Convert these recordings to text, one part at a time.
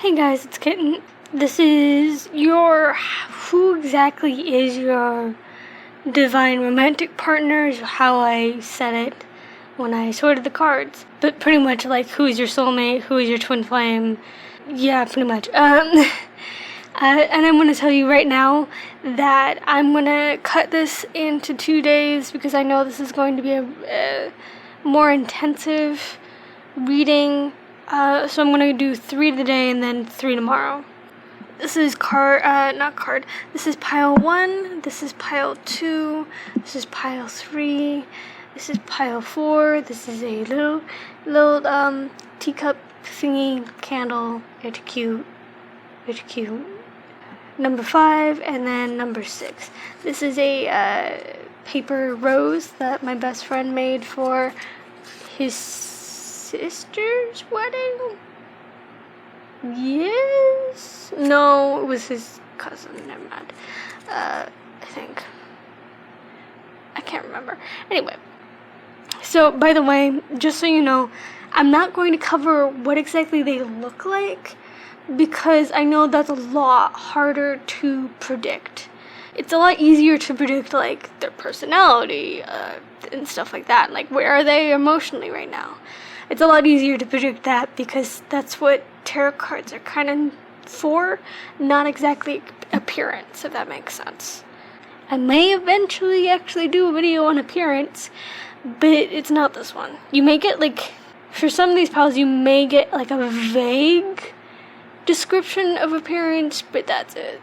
Hey guys, it's Kitten. This is your... Who exactly is your divine romantic partner is how I said it when I sorted the cards. But pretty much like, who is your soulmate, who is your twin flame. Yeah, pretty much. And I'm going to tell you right now that I'm going to cut this into 2 days because I know this is going to be a more intensive reading. So I'm going to do 3 today and then 3 tomorrow. This is this is pile 1, this is pile 2, this is pile 3, this is pile 4, this is a little teacup thingy candle, it's cute. Number 5, and then number 6. This is a paper rose that my best friend made for his sister's wedding? Yes? No, it was his cousin. Never mind. I think. I can't remember. Anyway. So, by the way, just so you know, I'm not going to cover what exactly they look like because I know that's a lot harder to predict. It's a lot easier to predict, like, their personality and stuff like that. Like, where are they emotionally right now? It's a lot easier to predict that because that's what tarot cards are kind of for, not exactly appearance, if that makes sense. I may eventually actually do a video on appearance, but it's not this one. You may get, like, for some of these piles, you may get, like, a vague description of appearance, but that's it.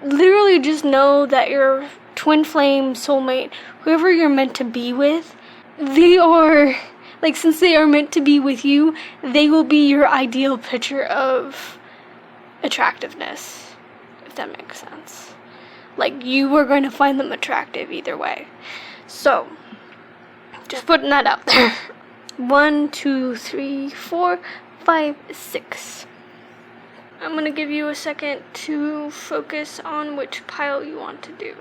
Literally just know that your twin flame, soulmate, whoever you're meant to be with, they are... Like, since they are meant to be with you, they will be your ideal picture of attractiveness, if that makes sense. Like, you are going to find them attractive either way. So, just putting that out there. 1, 2, 3, 4, 5, 6. I'm going to give you a second to focus on which pile you want to do.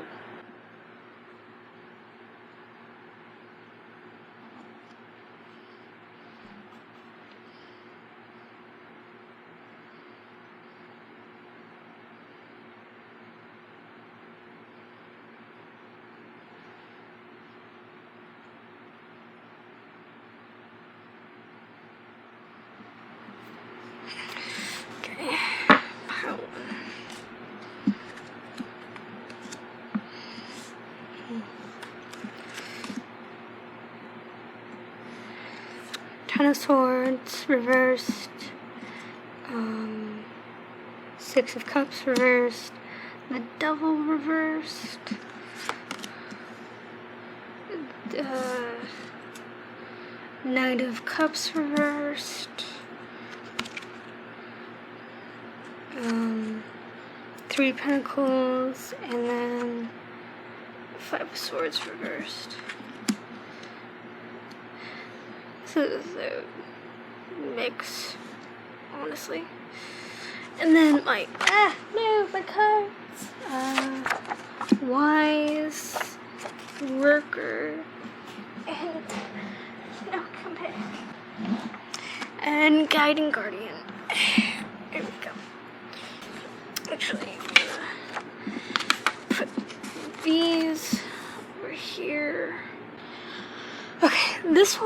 Ten of Swords reversed, 6 of Cups reversed, the Devil reversed, Knight of Cups reversed, 3 Pentacles, and then 5 of Swords reversed. This is a mix, honestly. And then my cards. Wise, Worker, and come back. And Guiding Guardian. Here we go. Actually, I'm gonna put these over here. Okay, this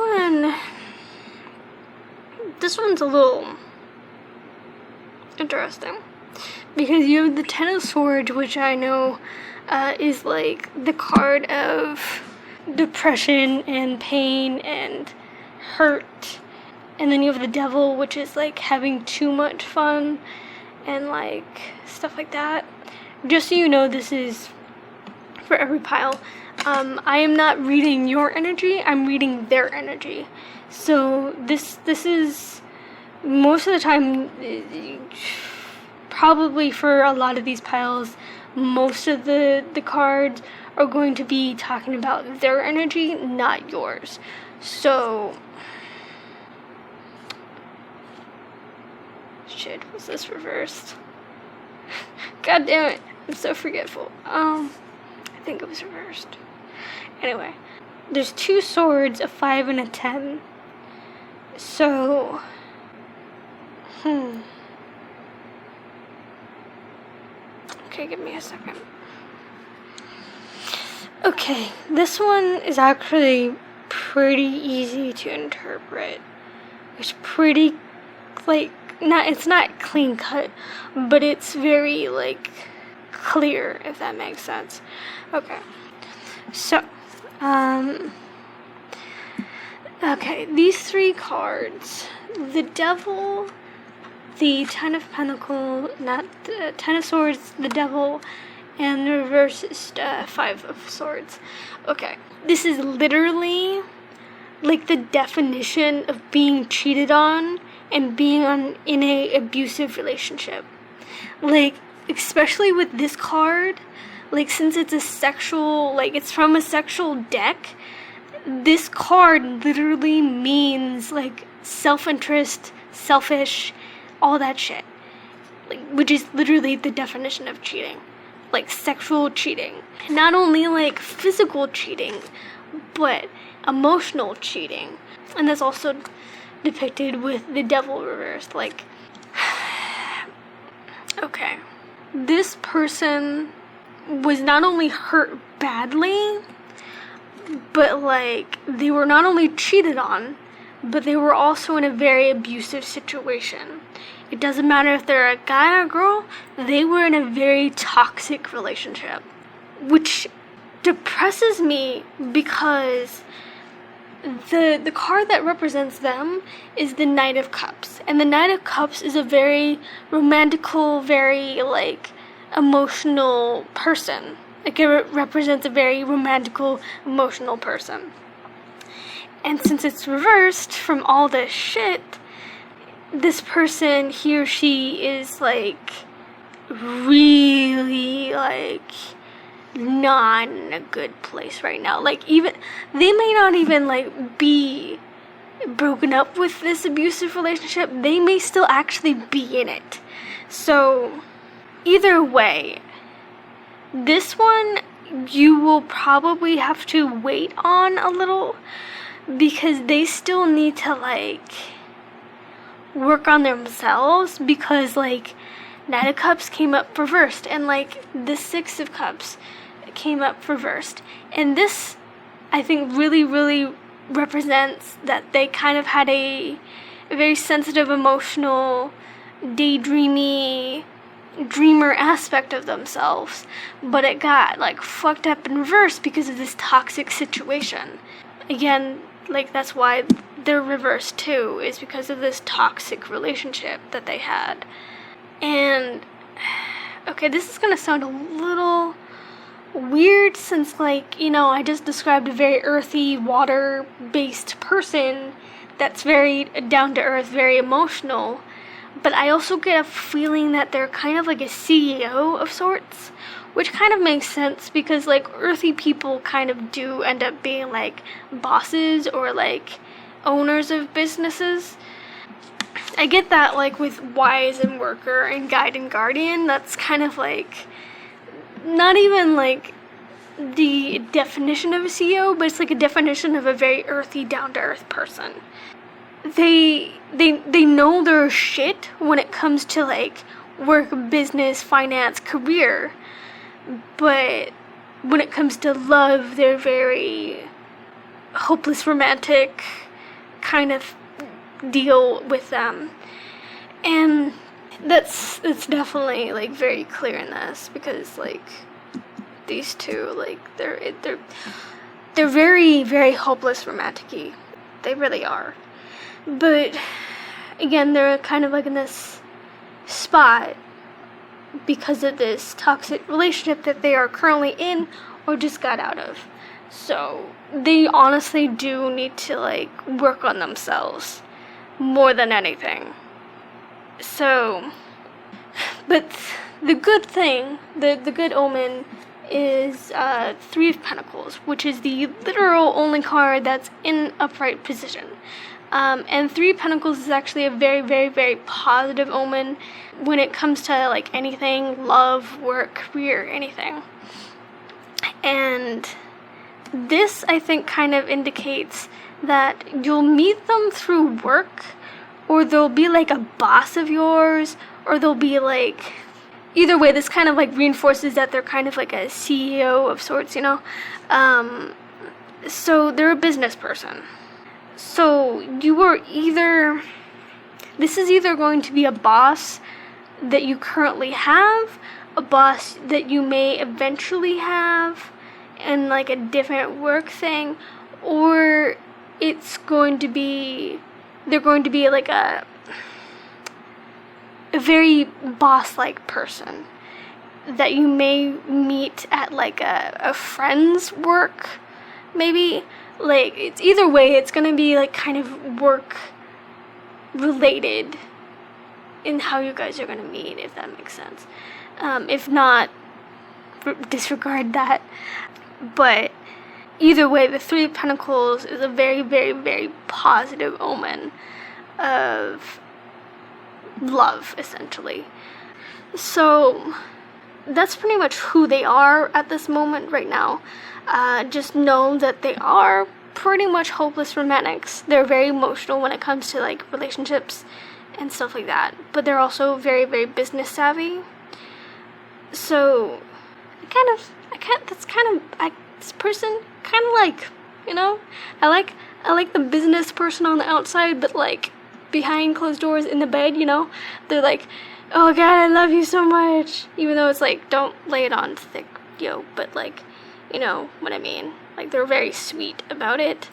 one's a little interesting because you have the Ten of Swords, which I know is like the card of depression and pain and hurt, and then you have the Devil, which is like having too much fun and like stuff like that. Just so you know, this is for every pile. I am not reading your energy, I'm reading their energy. So this is most of the time, probably for a lot of these piles, most of the cards are going to be talking about their energy, not yours. So, shit, was this reversed? God damn it, I'm so forgetful. I think it was reversed. Anyway, there's 2 swords, a 5 and a 10. So, Okay, give me a second. Okay, this one is actually pretty easy to interpret. It's pretty, like, it's not clean cut, but it's very, like, clear, if that makes sense. Okay, so, okay, these three cards, the Devil, the Ten of Pentacles, not the Ten of Swords, the Devil, and the reverse is Five of Swords. Okay, this is literally like the definition of being cheated on and being in a abusive relationship. Like, especially with this card, like, since it's a sexual, like, it's from a sexual deck, this card literally means, like, self-interest, selfish, all that shit. Like, which is literally the definition of cheating. Like, sexual cheating. Not only, like, physical cheating, but emotional cheating. And that's also depicted with the Devil reversed. Like, okay. This person was not only hurt badly, but, like, they were not only cheated on, but they were also in a very abusive situation. It doesn't matter if they're a guy or a girl, they were in a very toxic relationship. Which depresses me because the card that represents them is the Knight of Cups. And the Knight of Cups is a very romantical, very, like, emotional person. Like, it represents a very romantical, emotional person. And since it's reversed from all this shit, this person, he or she, is, like, really, like, not in a good place right now. Like, even, they may not even, like, be broken up with this abusive relationship. They may still actually be in it. So, either way, this one, you will probably have to wait on a little, because they still need to, like, work on themselves, because, like, Knight of Cups came up reversed, and, like, the Six of Cups came up reversed. And this, I think, really, really represents that they kind of had a very sensitive, emotional, daydreamy, dreamer aspect of themselves, but it got, like, fucked up in reverse because of this toxic situation. Again, like, that's why they're reversed too, is because of this toxic relationship that they had. And, okay, this is gonna sound a little weird since, like, you know, I just described a very earthy, water-based person that's very down-to-earth, very emotional, but I also get a feeling that they're kind of like a CEO of sorts, which kind of makes sense because, like, earthy people kind of do end up being, like, bosses or, like, owners of businesses. I get that, like, with Wise and Worker and Guide and Guardian, that's kind of, like, not even, like, the definition of a CEO, but it's, like, a definition of a very earthy, down-to-earth person. They know their shit when it comes to, like, work, business, finance, career, but when it comes to love, they're very hopeless romantic kind of deal with them. And that's definitely, like, very clear in this, because, like, these two, like, they're very, very hopeless romantic-y. They really are. But again, they're kind of, like, in this spot because of this toxic relationship that they are currently in or just got out of. So they honestly do need to, like, work on themselves more than anything. So, but the good thing, the good omen is Three of Pentacles, which is the literal only card that's in upright position. And Three of Pentacles is actually a very, very, very positive omen when it comes to, like, anything, love, work, career, anything. And this, I think, kind of indicates that you'll meet them through work, or they'll be, like, a boss of yours, or they'll be, like, either way, this kind of like reinforces that they're kind of like a CEO of sorts, you know. So they're a business person. So this is either going to be a boss that you currently have, a boss that you may eventually have, and like a different work thing, or they're going to be like a very boss-like person that you may meet at like a friend's work, maybe. Like, it's either way, it's gonna be like kind of work related in how you guys are gonna meet, if that makes sense. If not, disregard that. But either way, the Three of Pentacles is a very, very, very positive omen of love, essentially. So that's pretty much who they are at this moment right now. Just know that they are pretty much hopeless romantics. They're very emotional when it comes to like relationships and stuff like that, but they're also very, very business savvy. So this person kind of like, you know, I like the business person on the outside, but like behind closed doors in the bed, you know, they're like, oh god, I love you so much, even though it's like, don't lay it on thick, yo, but like, you know what I mean. Like, they're very sweet about it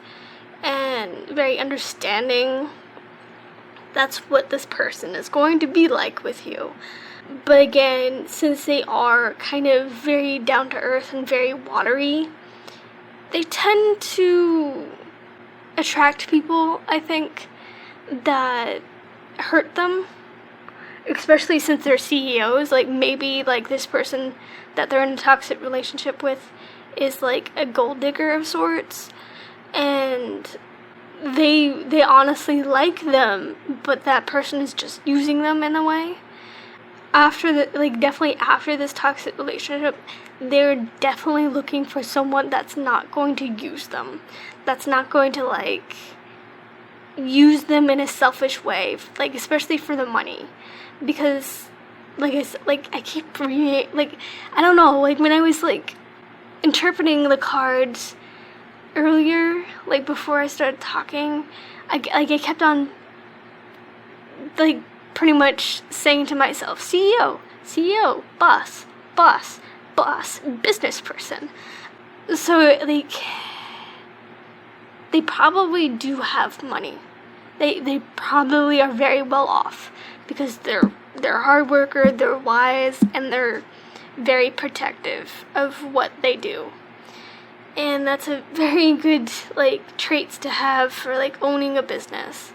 and very understanding. That's what this person is going to be like with you. But again, since they are kind of very down to earth and very watery, they tend to attract people, I think, that hurt them, especially since they're CEOs. Like, maybe like this person that they're in a toxic relationship with is like a gold digger of sorts, and they honestly like them, but that person is just using them in a way. Definitely after this toxic relationship, they're definitely looking for someone that's not going to use them, that's not going to like use them in a selfish way, like especially for the money. Because I keep reading, like, I don't know, like when I was like interpreting the cards earlier, like before I started talking, I kept on like pretty much saying to myself, CEO, boss, business person. So like, they probably do have money. They probably are very well off because they're hard worker, they're wise, and they're very protective of what they do. And that's a very good like traits to have for like owning a business.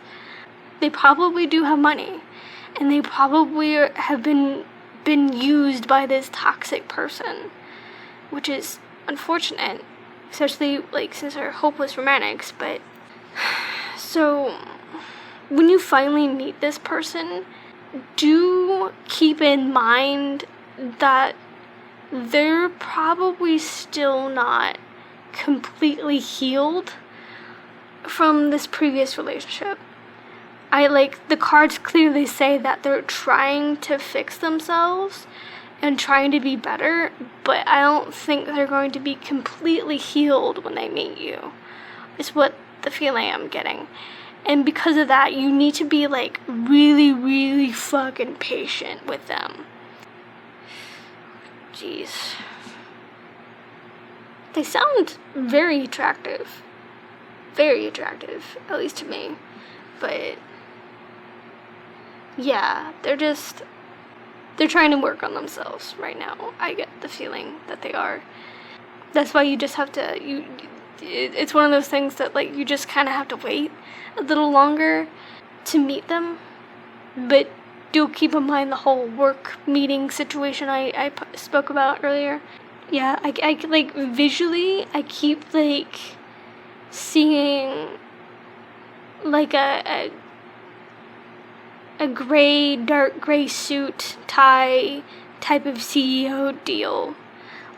They probably do have money, and they probably have been used by this toxic person, which is unfortunate, especially like since they're hopeless romantics. But so when you finally meet this person, do keep in mind that they're probably still not completely healed from this previous relationship. The cards clearly say that they're trying to fix themselves and trying to be better, but I don't think they're going to be completely healed when they meet you, is what the feeling I'm getting. And because of that, you need to be like really, really fucking patient with them. Jeez. They sound very attractive. Very attractive, at least to me. But yeah, they're trying to work on themselves right now. I get the feeling that they are. That's why you just have to, it's one of those things that like you just kind of have to wait a little longer to meet them. But do keep in mind the whole work meeting situation I spoke about earlier. Yeah, I like visually, I keep like seeing like a dark gray suit, tie type of CEO deal.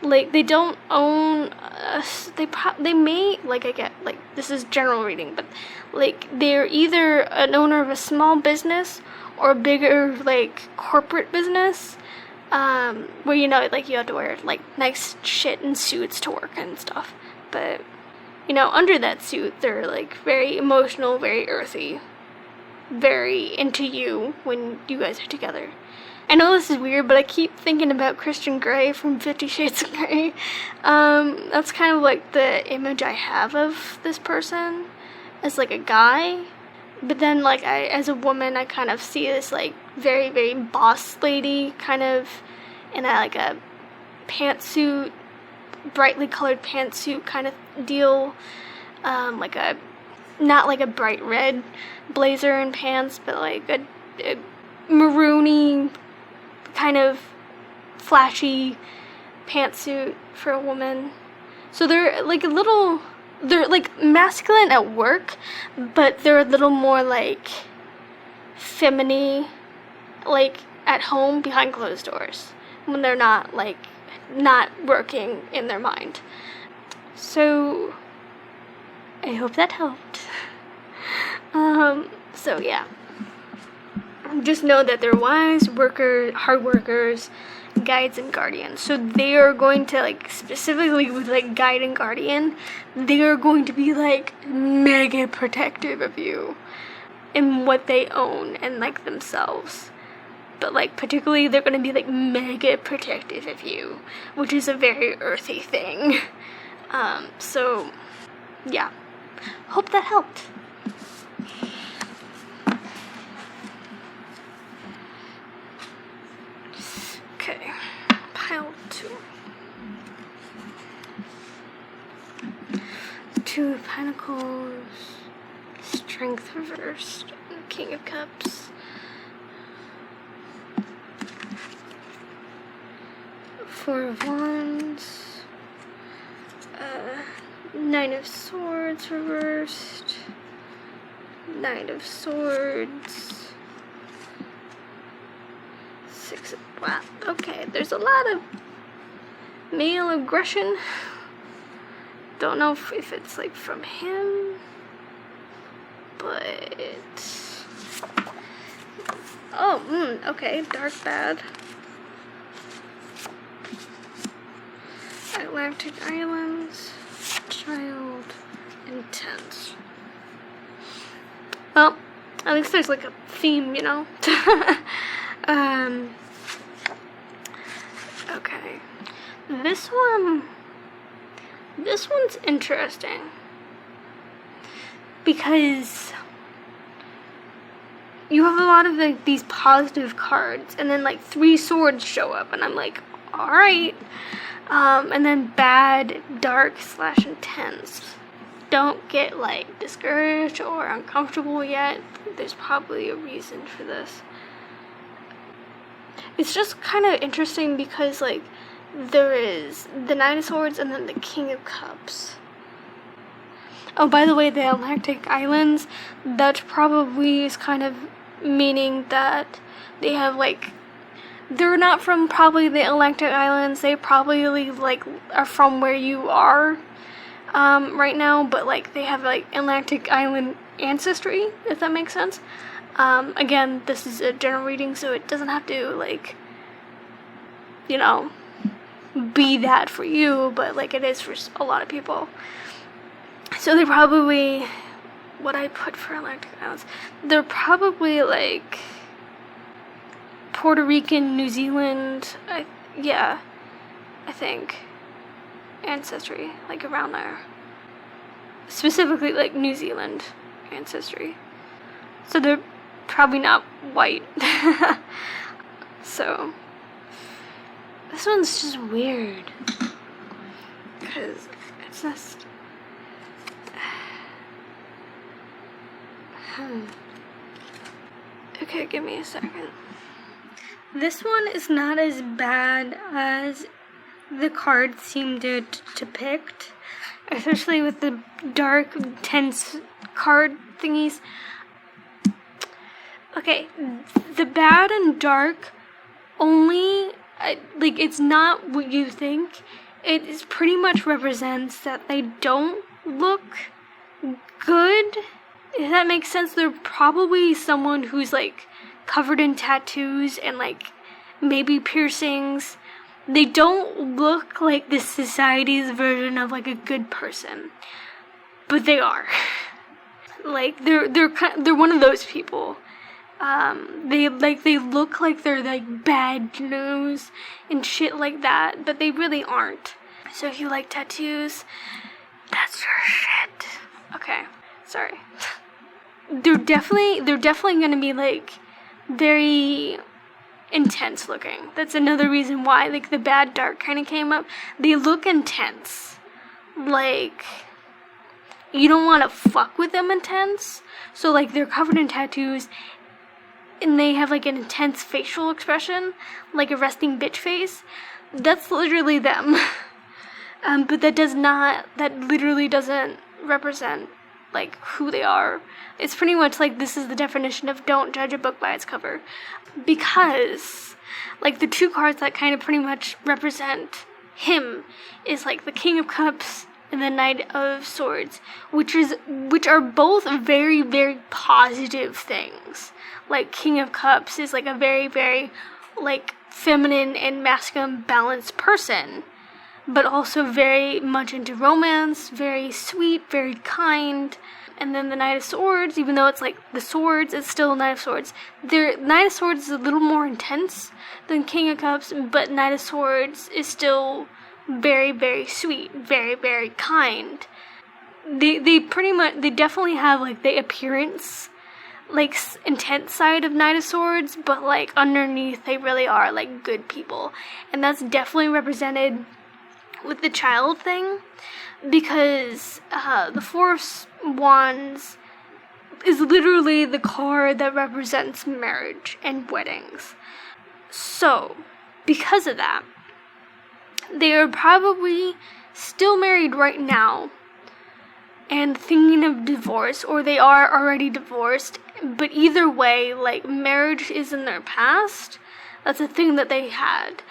Like, they don't own they may, like, I get, like, this is general reading, but like they're either an owner of a small business or a bigger like corporate business, where, you have to wear, like, nice shit and suits to work and stuff. But, under that suit, they're, like, very emotional, very earthy, very into you when you guys are together. I know this is weird, but I keep thinking about Christian Grey from 50 Shades of Grey. That's kind of, like, the image I have of this person as, like, a guy. But then, like, as a woman, I kind of see this, like, very, very boss lady kind of in a pantsuit, brightly colored pantsuit kind of deal. Not like a bright red blazer and pants, but like a maroony kind of flashy pantsuit for a woman. So they're like they're like masculine at work, but they're a little more like feminine, like at home behind closed doors when they're not working in their mind. So I hope that helped. So yeah. Just know that they're wise workers, hard workers, guides and guardians. So they are going to, like, specifically with like guide and guardian, they are going to be like mega protective of you and what they own and like themselves. But like particularly they're going to be like mega protective of you, which is a very earthy thing. So yeah. Hope that helped. Okay, pile 2. 2 of Pentacles, Strength reversed, and King of Cups. 4 of Wands, 9 of Swords reversed, 9 of Swords, 6 of... Wow, okay, there's a lot of male aggression. Don't know if it's like from him, but... Oh, okay, dark bad. Atlantic Islands, child, intense. Well, at least there's like a theme, Okay. This one's interesting. Because you have a lot of like these positive cards, and then like 3 swords show up, and I'm like, alright. And then bad, dark / intense. Don't get like discouraged or uncomfortable yet. There's probably a reason for this. It's just kind of interesting because like there is the 9 of Swords and then the King of Cups. Oh, by the way, the Atlantic Islands, that probably is kind of meaning that they have like, they're not from probably the Atlantic Islands. They probably like are from where you are right now, but like they have like Atlantic Island ancestry, if that makes sense. Again, this is a general reading, so it doesn't have to like, be that for you, but like it is for a lot of people. So they're probably, what I put for Atlantic Islands, they're probably like Puerto Rican, New Zealand, I think, ancestry, like around there. Specifically like New Zealand ancestry. So they're probably not white. So, this one's just weird. Because it's just... Okay, give me a second. This one is not as bad as the cards seem to depict, especially with the dark, tense card thingies. Okay, the bad and dark only, like, it's not what you think. It is pretty much represents that they don't look good. If that makes sense, they're probably someone who's, like, covered in tattoos and, like, maybe piercings. They don't look like the society's version of like a good person, but they are. Like they're one of those people. They look like they're like bad news and shit like that, but they really aren't. So if you like tattoos, that's your shit. Okay, sorry. They're definitely gonna be like very intense looking. That's another reason why like the bad dark kind of came up. They look intense. Like, you don't want to fuck with them intense. So like they're covered in tattoos and they have like an intense facial expression, like a resting bitch face. That's literally them. But that literally doesn't represent like who they are. It's pretty much like this is the definition of don't judge a book by its cover. Because like the two cards that kind of pretty much represent him is like the King of Cups and the Knight of Swords, which are both very, very positive things. Like King of Cups is like a very, very like feminine and masculine balanced person, but also very much into romance, very sweet, very kind. And then the Knight of Swords, even though it's like the swords, it's still Knight of Swords. Knight of Swords is a little more intense than King of Cups, but Knight of Swords is still very, very sweet, very, very kind. They definitely have like the appearance, like intense side of Knight of Swords, but like underneath they really are like good people. And that's definitely represented with the child thing, because the Four of Wands is literally the card that represents marriage and weddings. So, because of that, they are probably still married right now and thinking of divorce, or they are already divorced. But either way, like, marriage is in their past. That's a thing that they had.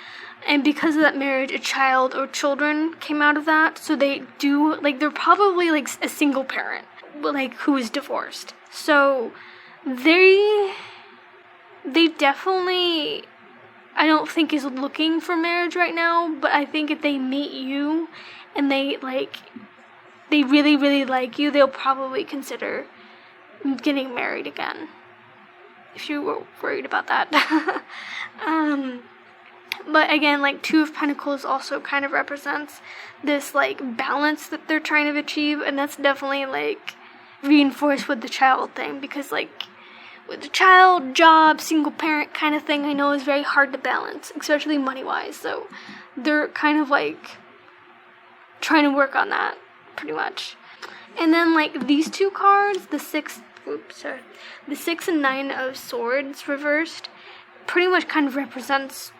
And because of that marriage, a child or children came out of that. So they do, like, they're probably, like, a single parent, like, who is divorced. So they definitely, I don't think is looking for marriage right now. But I think if they meet you and they really, really like you, they'll probably consider getting married again. If you were worried about that. But again, like, Two of Pentacles also kind of represents this, like, balance that they're trying to achieve. And that's definitely, like, reinforced with the child thing. Because, like, with the child, job, single parent kind of thing, I know is very hard to balance. Especially money-wise. So they're kind of, like, trying to work on that, pretty much. And then, like, these two cards, the Six and Nine of Swords reversed, pretty much kind of represents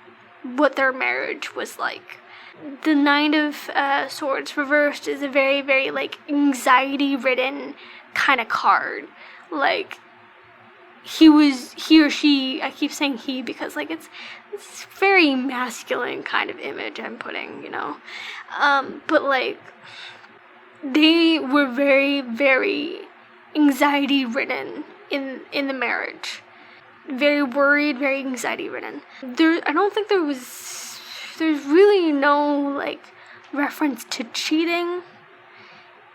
what their marriage was like. The Nine of Swords reversed is a very, very, like, anxiety-ridden kind of card. Like, he or she, I keep saying he because, like, it's very masculine kind of image I'm putting, you know. But, like, they were very, very anxiety-ridden in the marriage. Very worried, very anxiety-ridden. I don't think there's really no, like, reference to cheating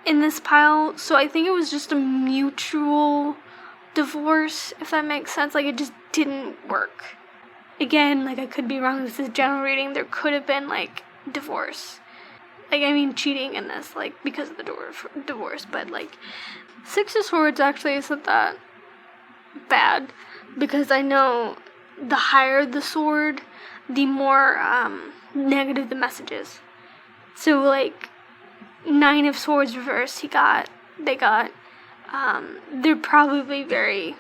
in this pile. So I think it was just a mutual divorce, if that makes sense. Like, it just didn't work. Again, like, I could be wrong. This is general reading. There could have been, like, divorce. Like, I mean, cheating in this, like, because of the divorce. But, like, Six of Swords actually isn't that bad. Because I know the higher the sword, the more negative the message is. So, like, Nine of Swords reversed, they're probably very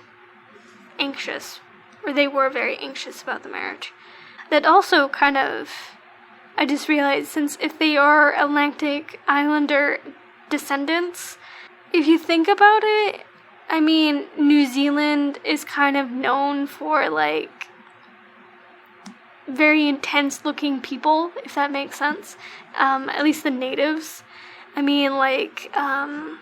anxious. Or they were very anxious about the marriage. That also kind of, I just realized, since if they are Atlantic Islander descendants, if you think about it, I mean, New Zealand is kind of known for, like, very intense-looking people, if that makes sense. At least the natives. I mean, like,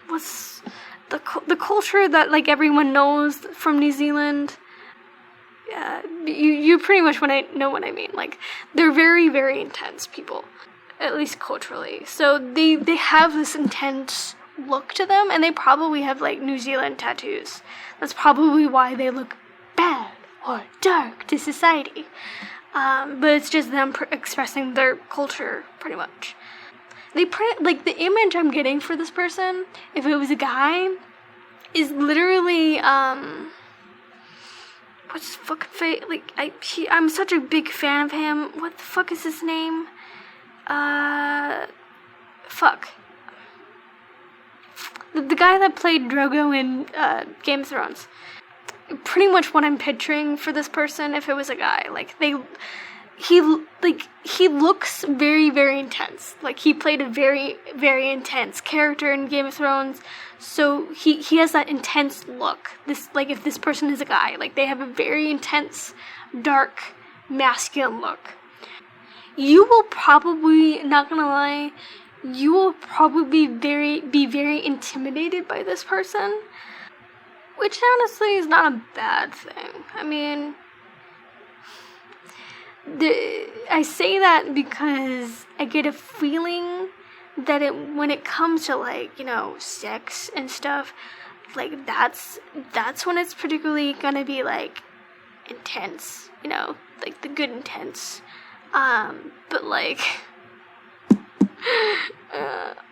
what's the culture that, like, everyone knows from New Zealand? you pretty much know what I mean. Like, they're very, very intense people, at least culturally. So they have this intense look to them, and they probably have, like, New Zealand tattoos. That's probably why they look bad or dark to society. But it's just them expressing their culture, pretty much. Like, the image I'm getting for this person, if it was a guy, is literally, what's his fucking face? Like, I'm such a big fan of him. What the fuck is his name? Fuck. The guy that played Drogo in, Game of Thrones. Pretty much what I'm picturing for this person if it was a guy. Like, he looks very, very intense. Like, he played a very, very intense character in Game of Thrones, so he has that intense look. Like, if this person is a guy, like, they have a very intense, dark, masculine look. You will probably, not gonna lie, you will probably be very intimidated by this person, which honestly is not a bad thing. I mean, I say that because I get a feeling that when it comes to, like, you know, sex and stuff, like, that's when it's particularly gonna be, like, intense, you know, like, the good intense. But, like,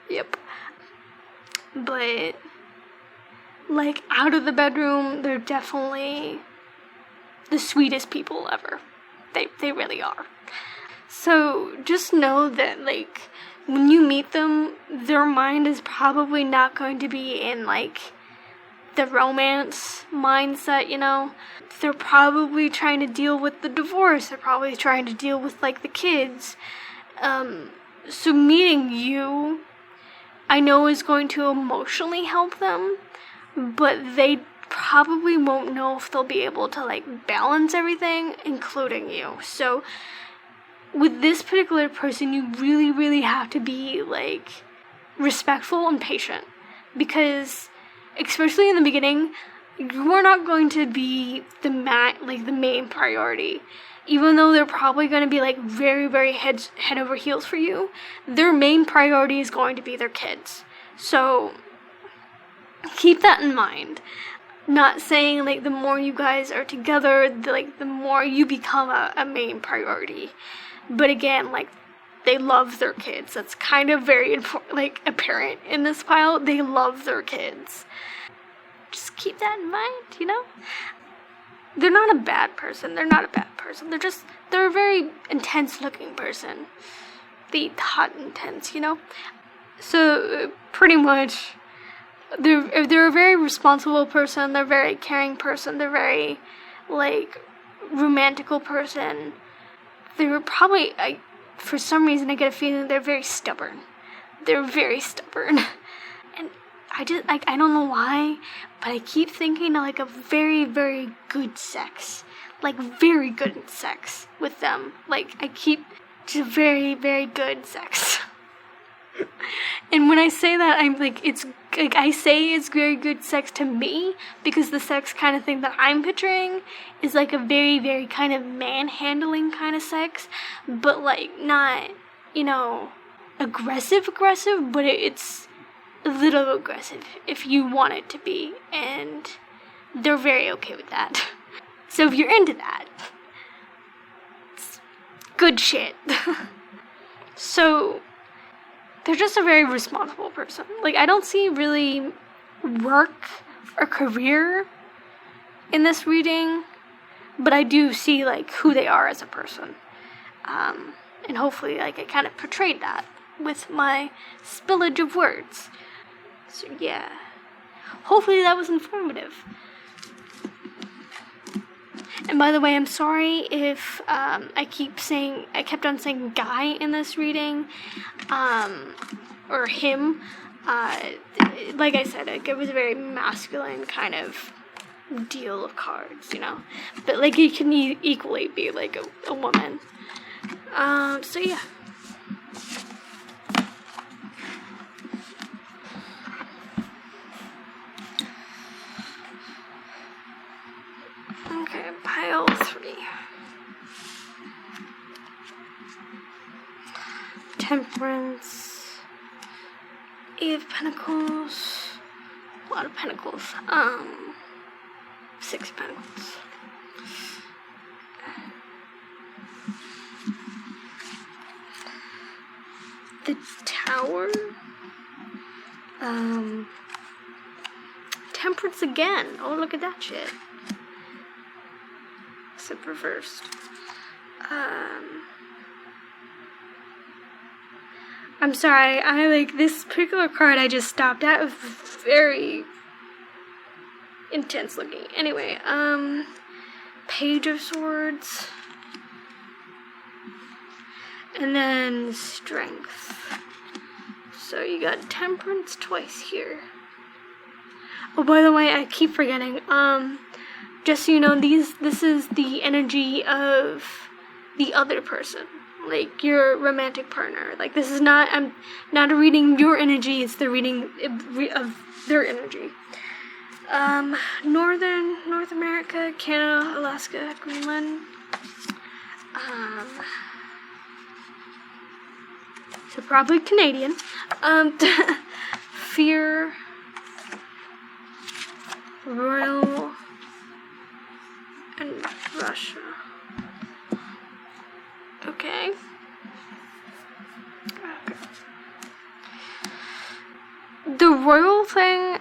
yep. But, like, out of the bedroom, they're definitely the sweetest people ever. They really are. So just know that, like, when you meet them, their mind is probably not going to be in, like, the romance mindset, you know? They're probably trying to deal with the divorce. They're probably trying to deal with, like, the kids. So meeting you, I know, is going to emotionally help them, but they probably won't know if they'll be able to, like, balance everything, including you. So with this particular person, you really, really have to be, like, respectful and patient, because especially in the beginning, you are not going to be the main priority. Even though they're probably going to be, like, very, very head over heels for you, their main priority is going to be their kids. So keep that in mind. Not saying, like, the more you guys are together, the more you become a main priority. But again, like, they love their kids. That's kind of very apparent in this file. They love their kids. Just keep that in mind, you know? They're not a bad person. They're not a bad person. They're a very intense looking person. The hot intense, you know? So, pretty much, they're a very responsible person. They're a very caring person. They're very, like, romantical person. They were probably, for some reason, I get a feeling they're very stubborn. They're very stubborn. And I don't know why, but I keep thinking of, like, a very, very good sex. Like, very good sex with them. Like, I keep just very, very good sex. And when I say that, I'm like, it's, like, I say it's very good sex to me, because the sex kind of thing that I'm picturing is, like, a very, very kind of manhandling kind of sex, but, like, not, you know, aggressive, but it's a little aggressive if you want it to be, and they're very okay with that. So if you're into that, it's good shit. So they're just a very responsible person. Like, I don't see really work or career in this reading, but I do see, like, who they are as a person. And hopefully, like, I kind of portrayed that with my spillage of words. So, yeah. Hopefully that was informative. And by the way, I'm sorry if I kept on saying guy in this reading, or him. Like I said, it was a very masculine kind of deal of cards, you know. But, like, it can equally be, like, a woman. So yeah. Okay, pile 3. Temperance, 8 of Pentacles, a lot of Pentacles, 6 of Pentacles. The Tower, Temperance again. Oh, look at that shit. Except reversed. I'm sorry, I like this particular card I just stopped at. Was very intense looking. Anyway, Page of Swords. And then Strength. So you got Temperance twice here. Oh, by the way, I keep forgetting. Just so you know, this is the energy of the other person, like your romantic partner. Like this is not, I'm not a reading your energy. It's the reading of their energy. North America, Canada, Alaska, Greenland. So probably Canadian. Fear, Royal, and Russia. Okay. The royal thing,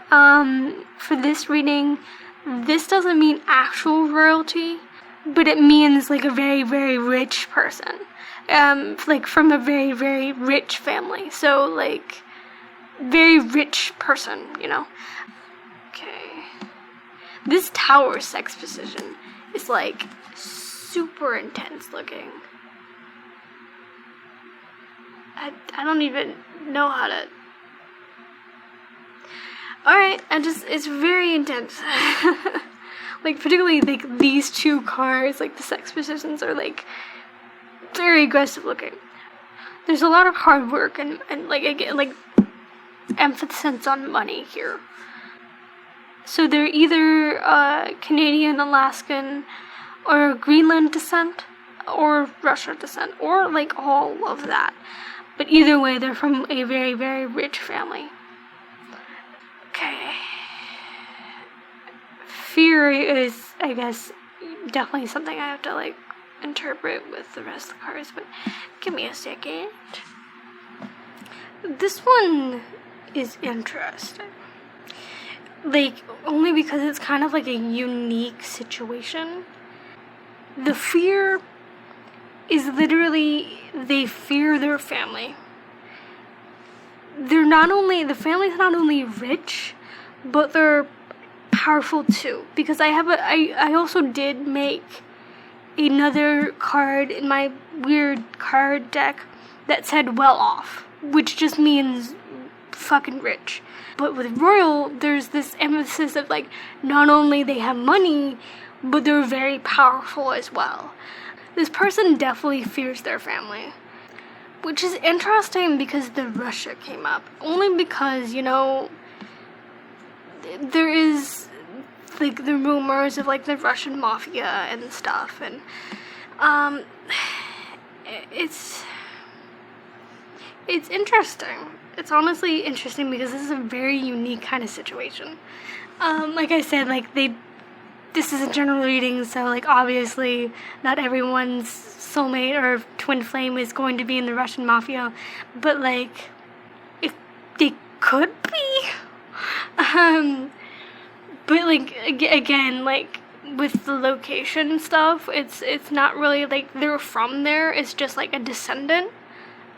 for this reading, this doesn't mean actual royalty, but it means like a very, very rich person. Like from a very, very rich family. So like, very rich person, you know? Okay. This Tower sex position is like super intense looking. I don't even know how to. Alright, it's very intense. Like, particularly, like, these two cards, like, the sex positions are, like, very aggressive looking. There's a lot of hard work and like, again, like, emphasis on money here. So they're either Canadian, Alaskan, or Greenland descent, or Russia descent, or, like, all of that. But either way, they're from a very, very rich family. Okay. Fear is, I guess, definitely something I have to, like, interpret with the rest of the cards, but give me a second. This one is interesting. Like, only because it's kind of like a unique situation. The fear is literally, they fear their family. The family's not only rich, but they're powerful too. Because I also did make another card in my weird card deck that said well off, which just means fucking rich. But with royal, there's this emphasis of, like, not only they have money, but they're very powerful as well. This person definitely fears their family. Which is interesting because the Russia came up. Only because, you know, there is, like, the rumors of, like, the Russian mafia and stuff. And, it's interesting. It's honestly interesting because this is a very unique kind of situation. Like I said, like, this is a general reading, so, like, obviously not everyone's soulmate or twin flame is going to be in the Russian mafia, but, like, if they could be, but, like, again, like, with the location stuff, it's not really, like, they're from there, it's just, like, a descendant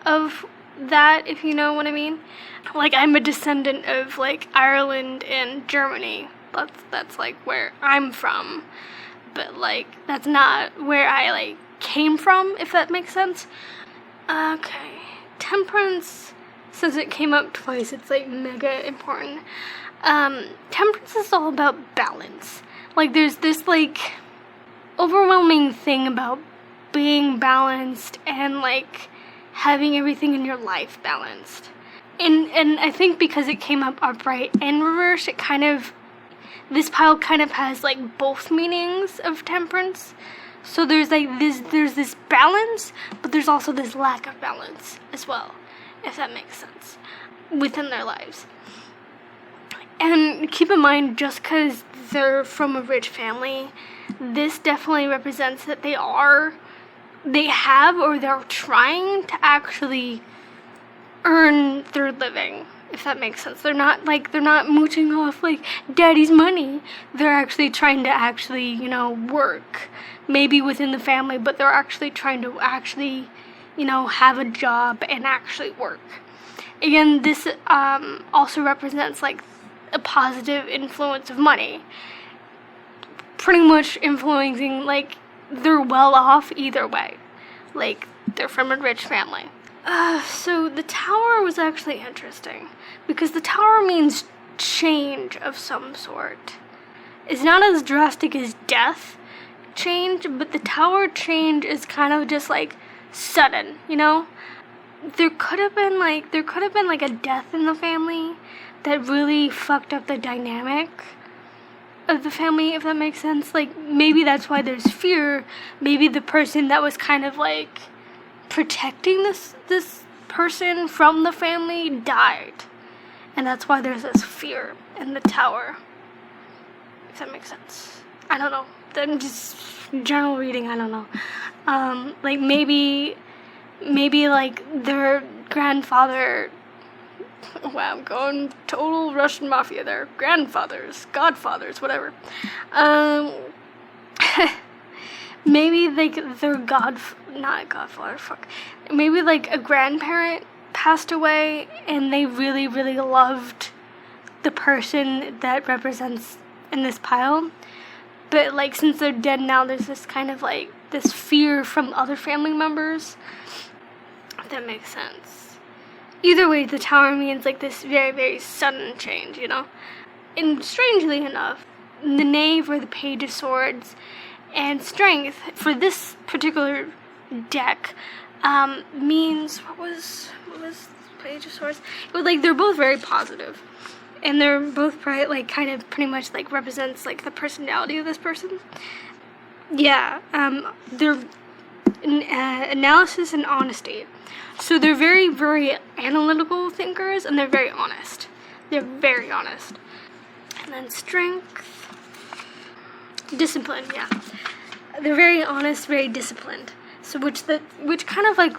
of that, if you know what I mean. Like, I'm a descendant of, like, Ireland and Germany. That's like where I'm from, but, like, that's not where I, like, came from, if that makes sense. Okay, Temperance, since it came up twice, it's, like, mega important. Temperance is all about balance. Like, there's this, like, overwhelming thing about being balanced and, like, having everything in your life balanced. And I think because it came up upright and reversed, it kind of, this pile kind of has, like, both meanings of temperance. So there's, like, there's this balance, but there's also this lack of balance as well. if that makes sense, within their lives. And keep in mind, just because they're from a rich family, this definitely represents that they have or they're trying to actually earn their living, if that makes sense. They're not mooching off like daddy's money. They're actually trying to work, maybe within the family, but they're actually trying to have a job and actually work. Again, this also represents like a positive influence of money, pretty much influencing like they're well off either way, like they're from a rich family. So the tower was actually interesting because the tower means change of some sort. It's not as drastic as death change, but the tower change is kind of just like sudden, There could have been like a death in the family that really fucked up the dynamic of the family, if that makes sense. Like, maybe that's why there's fear. Maybe the person that was kind of like protecting this person from the family died, and that's why there's this fear in the tower, if that makes sense. I don't know, then just general reading, I don't know. Like maybe like their grandfather, wow, I'm going total Russian mafia there. Grandfathers, godfathers, whatever. Maybe their not godfather, fuck. Maybe like a grandparent passed away and they really, really loved the person that represents in this pile. But like since they're dead now, there's this kind of like this fear from other family members. If that makes sense. Either way, the tower means like this very, very sudden change, And strangely enough, the knave or the page of swords and strength for this particular deck means what was page of swords? But like they're both very positive, and they're both like kind of pretty much like represents like the personality of this person. Yeah, they're analysis and honesty. So they're very, very analytical thinkers, and they're very honest. They're very honest. And then strength, discipline. Yeah, they're very honest, very disciplined. So which kind of like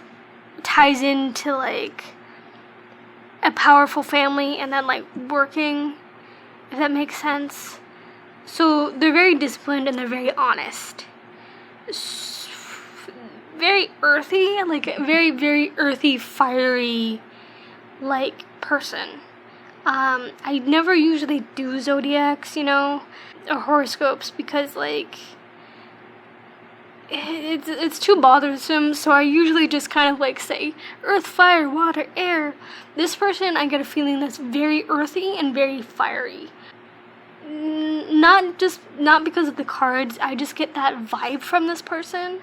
ties into like a powerful family, and then like working, if that makes sense. So they're very disciplined and they're very honest. Very earthy, like a very, very earthy, fiery, like person. I never usually do zodiacs, or horoscopes, because like it's too bothersome. So I usually just kind of like say earth, fire, water, air. This person, I get a feeling that's very earthy and very fiery. Not because of the cards. I just get that vibe from this person.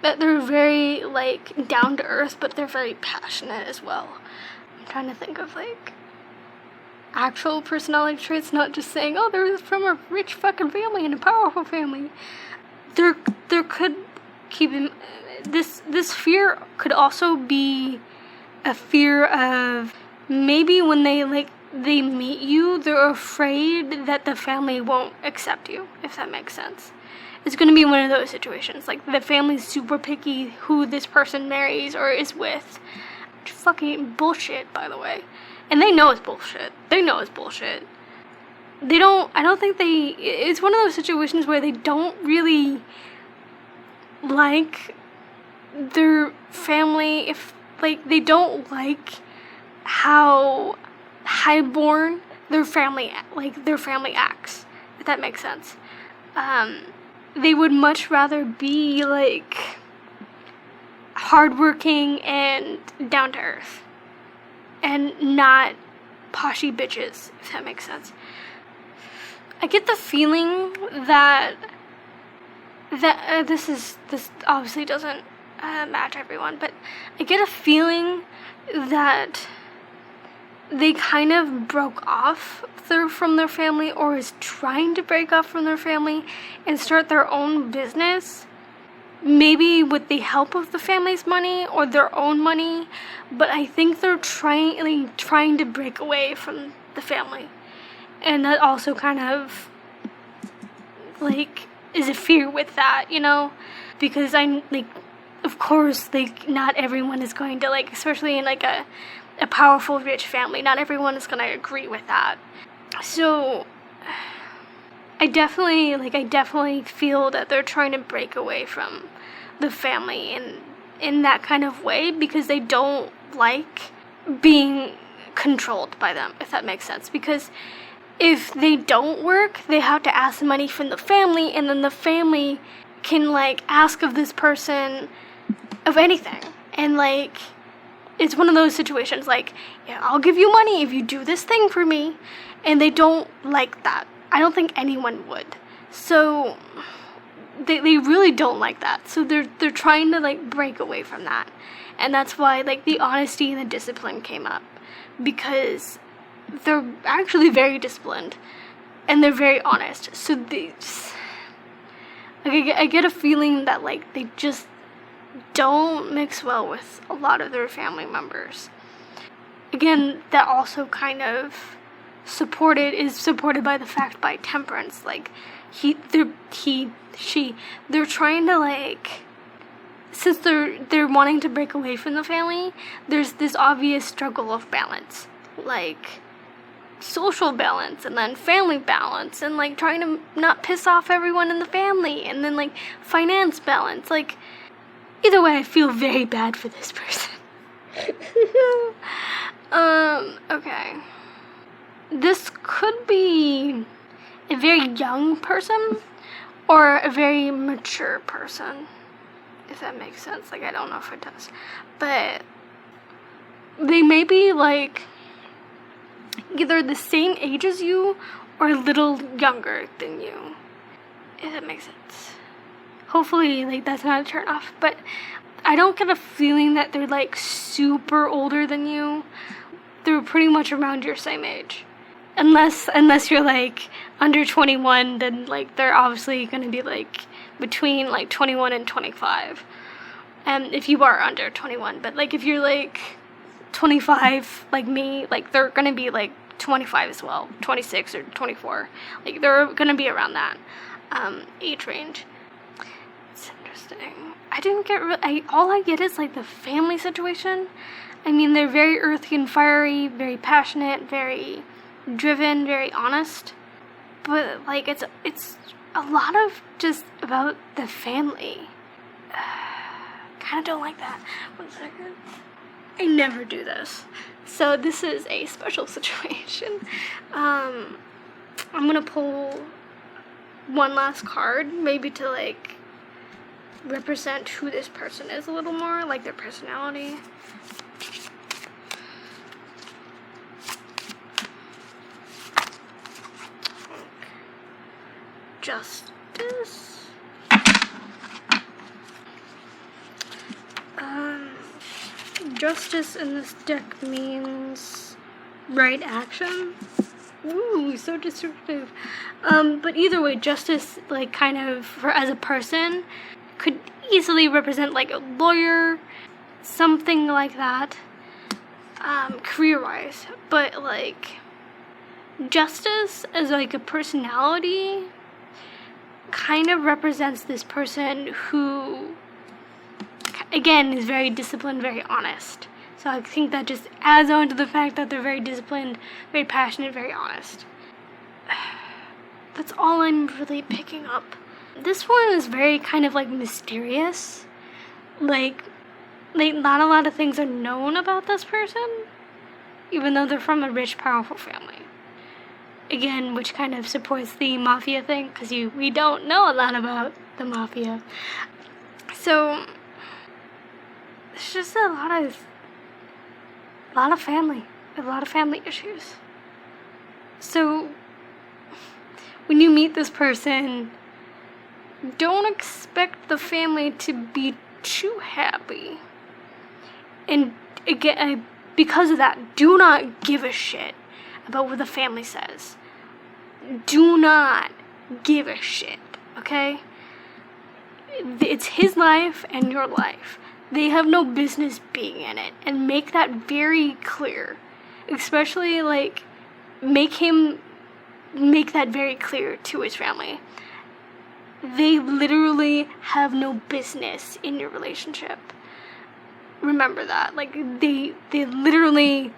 That they're very, like, down to earth, but they're very passionate as well. I'm trying to think of, like, actual personality traits, not just saying, oh, they're from a rich fucking family and a powerful family. There could this fear could also be a fear of maybe when they meet you, they're afraid that the family won't accept you, if that makes sense. It's going to be one of those situations. Like, the family's super picky who this person marries or is with. Which fucking bullshit, by the way. And they know it's bullshit. I don't think it's one of those situations where they don't really like their family, if, like, they don't like how highborn their family acts, if that makes sense. They would much rather be, like, hardworking and down to earth. And not poshy bitches, if that makes sense. I get the feeling that this obviously doesn't match everyone, but I get a feeling that they kind of broke off from their family, or is trying to break off from their family and start their own business. maybe with the help of the family's money or their own money, but I think they're trying to break away from the family. And that also kind of, like, is a fear with that, you know? Because of course, not everyone is going to, especially in, a powerful, rich family, not everyone is going to agree with that. So, I definitely feel that they're trying to break away from the family in that kind of way, because they don't like being controlled by them, if that makes sense. Because if they don't work, they have to ask money from the family, and then the family can, ask of this person of anything. And, it's one of those situations, yeah, I'll give you money if you do this thing for me. And they don't like that. I don't think anyone would. So they really don't like that. So they're trying to break away from that. And that's why the honesty and the discipline came up, because they're actually very disciplined and they're very honest. So I get a feeling that they just don't mix well with a lot of their family members. Again, that also kind of is supported by the fact by temperance. They're trying to since they're wanting to break away from the family, there's this obvious struggle of balance, social balance and then family balance, and trying to not piss off everyone in the family, and then finance balance. Either way, I feel very bad for this person. Okay. This could be a very young person or a very mature person, if that makes sense. I don't know if it does. But they may be either the same age as you or a little younger than you, if that makes sense. Hopefully, that's not a turn off. But I don't get a feeling that they're super older than you. They're pretty much around your same age. Unless you're under 21, then they're obviously going to be between 21 and 25. And if you are under 21, but if you're 25 like me, they're going to be 25 as well, 26 or 24. They're going to be around that age range. It's interesting. I didn't get all I get is the family situation. I mean, they're very earthy and fiery, very passionate, very driven, very honest, but it's a lot of just about the family. Kind of don't like that. 1 second. I never do this, so this is a special situation. I'm gonna pull one last card, maybe to represent who this person is a little more, their personality. Justice. Justice in this deck means right action. Ooh, so descriptive. But either way, justice, kind of, as a person, could easily represent, a lawyer, something like that, career-wise. But, justice as, a personality kind of represents this person who, again, is very disciplined, very honest. So I think that just adds on to the fact that they're very disciplined, very passionate, very honest. That's all I'm really picking up. This one is very kind of mysterious. Not a lot of things are known about this person, even though they're from a rich, powerful family. Again, which kind of supports the mafia thing, because we don't know a lot about the mafia. So it's just a lot of family issues. So when you meet this person, don't expect the family to be too happy. And again, because of that, do not give a shit about what the family says. Do not give a shit, okay? It's his life and your life. They have no business being in it, and make that very clear. Especially, like, make that very clear to his family. They literally have no business in your relationship. Remember that. Like, they literally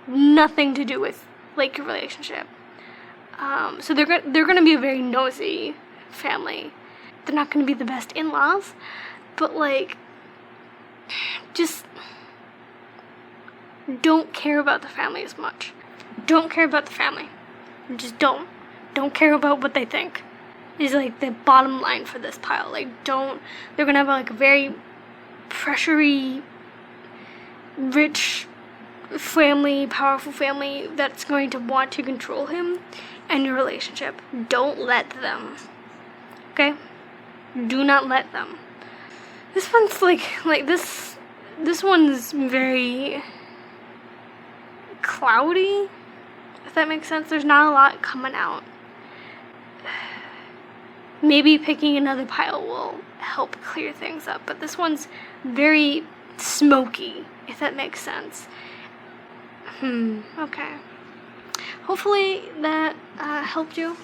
nothing to do with, like, your relationship. So they're gonna be a very nosy family. They're not gonna be the best in-laws, but, like, just don't care about the family as much. Don't care about the family. Just don't. Don't care about what they think. Is, like, the bottom line for this pile. Like, they're gonna have, like, a very pressury, rich family, powerful family that's going to want to control him and your relationship. Don't let them. Okay? Do not let them. This one's like this one's very cloudy, if that makes sense. There's not a lot coming out. Maybe picking another pile will help clear things up, but this one's very smoky, if that makes sense. Okay. Hopefully that helped you.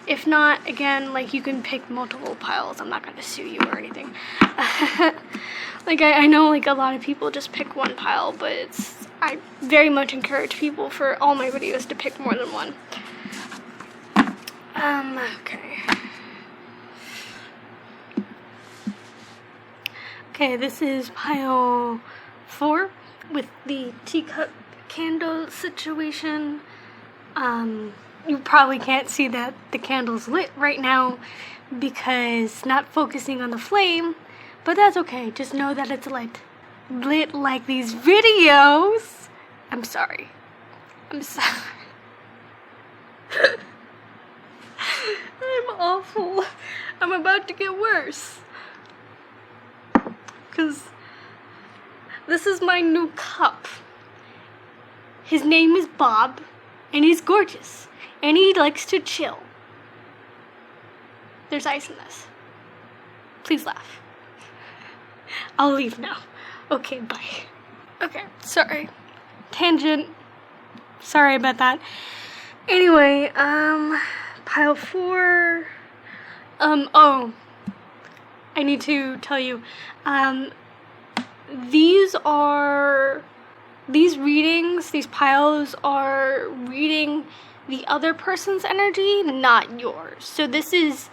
If not, again, like, you can pick multiple piles. I'm not going to sue you or anything. Like, I know, like, a lot of people just pick one pile, but I very much encourage people for all my videos to pick more than one. Okay. Okay, this is pile 4 with the teacup candle situation. You probably can't see that the candle's lit right now because not focusing on the flame, but that's okay. Just know that it's lit. Lit like these videos. I'm sorry. I'm awful. I'm about to get worse. Because this is my new cup. His name is Bob, and he's gorgeous, and he likes to chill. There's ice in this. Please laugh. I'll leave now. Okay, bye. Okay, sorry. Tangent. Sorry about that. Anyway, pile 4. Oh, I need to tell you, these readings, these piles are reading the other person's energy, not yours. So this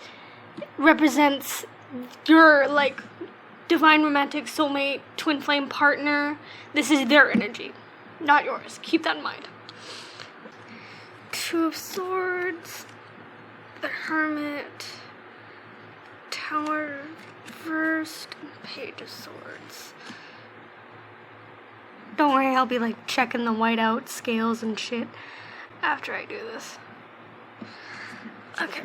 represents your, like, divine romantic soulmate twin flame partner. This is their energy, not yours. Keep that in mind. 2 of Swords, the Hermit, Tower first, and Page of Swords. Don't worry, I'll be, like, checking the whiteout scales and shit after I do this. Okay.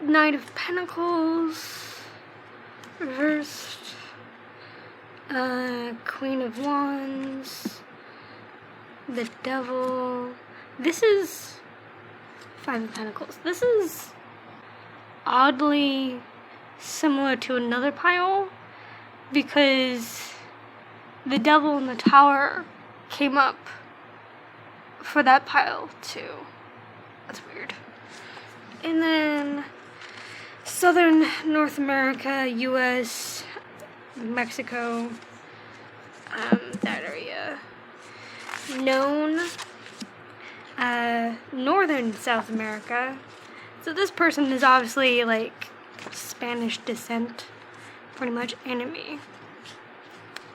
Knight of Pentacles, reversed, Queen of Wands, the Devil. This is 5 of Pentacles. This is oddly similar to another pile because the Devil and the Tower came up for that pile too. That's weird. And then Southern North America, US, Mexico, that area. Known. Northern South America. So this person is obviously, like, Spanish descent, pretty much. Enemy.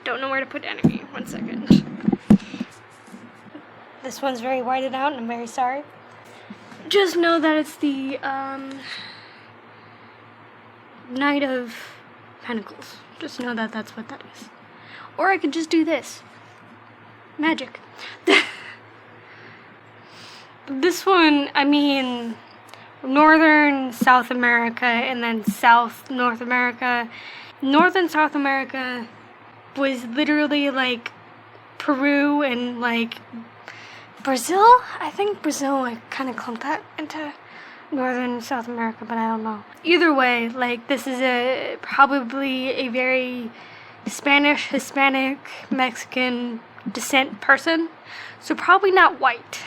Don't know where to put enemy. 1 second. This one's very whited out, and I'm very sorry. Just know that it's the Knight of Pentacles. Just know that that's what that is. Or I could just do this. Magic. This one, I mean, Northern South America and then South North America. Northern South America was literally, like, Peru and, like, Brazil. I think Brazil, I kind of clumped that into Northern South America, but I don't know. Either way, like, this is probably a very Spanish, Hispanic, Mexican descent person, so probably not white.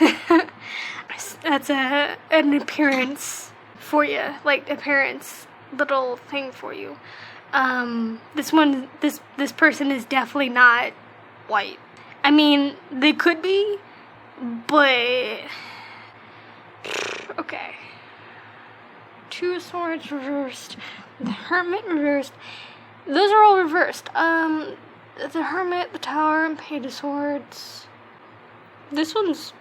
That's an appearance for you, like, appearance little thing for you. This person is definitely not white. I mean, they could be, but okay. Two of Swords reversed, the Hermit reversed. Those are all reversed. The Hermit, the Tower, and Page of Swords. This one's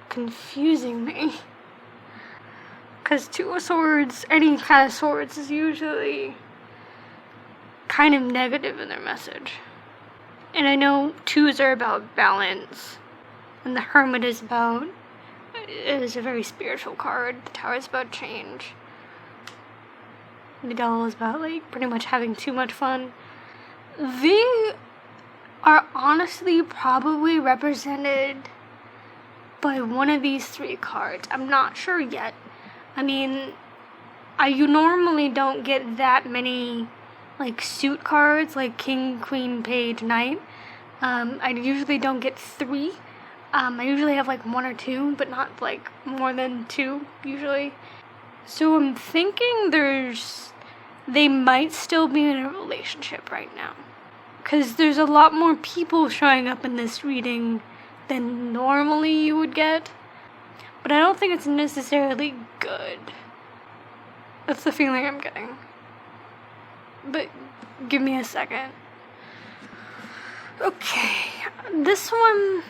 confusing me. Because Two of Swords, any kind of swords, is usually kind of negative in their message. And I know twos are about balance. And the Hermit is a very spiritual card. The Tower is about change. The Devil is about, like, pretty much having too much fun. They are honestly probably represented by one of these three cards. I'm not sure yet. I mean, you normally don't get that many, like, suit cards, like King, Queen, Page, Knight. I usually don't get three. I usually have, like, one or two, but not, like, more than two, usually. So I'm thinking they might still be in a relationship right now. Because there's a lot more people showing up in this reading than normally you would get. But I don't think it's necessarily good. That's the feeling I'm getting. But give me a second. Okay, this one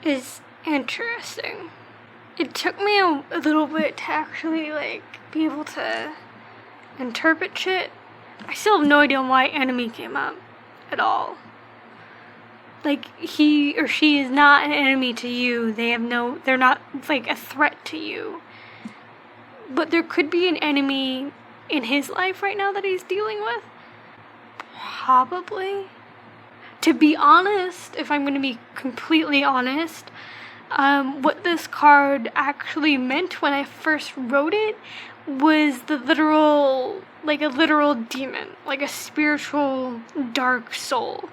is interesting. It took me a little bit to actually, like, be able to interpret shit. I still have no idea why enemy came up at all. Like, he or she is not an enemy to you. They're not, like, a threat to you. But there could be an enemy in his life right now that he's dealing with. Probably. To be honest, if I'm going to be completely honest, what this card actually meant when I first wrote it was a literal demon, like a spiritual dark soul.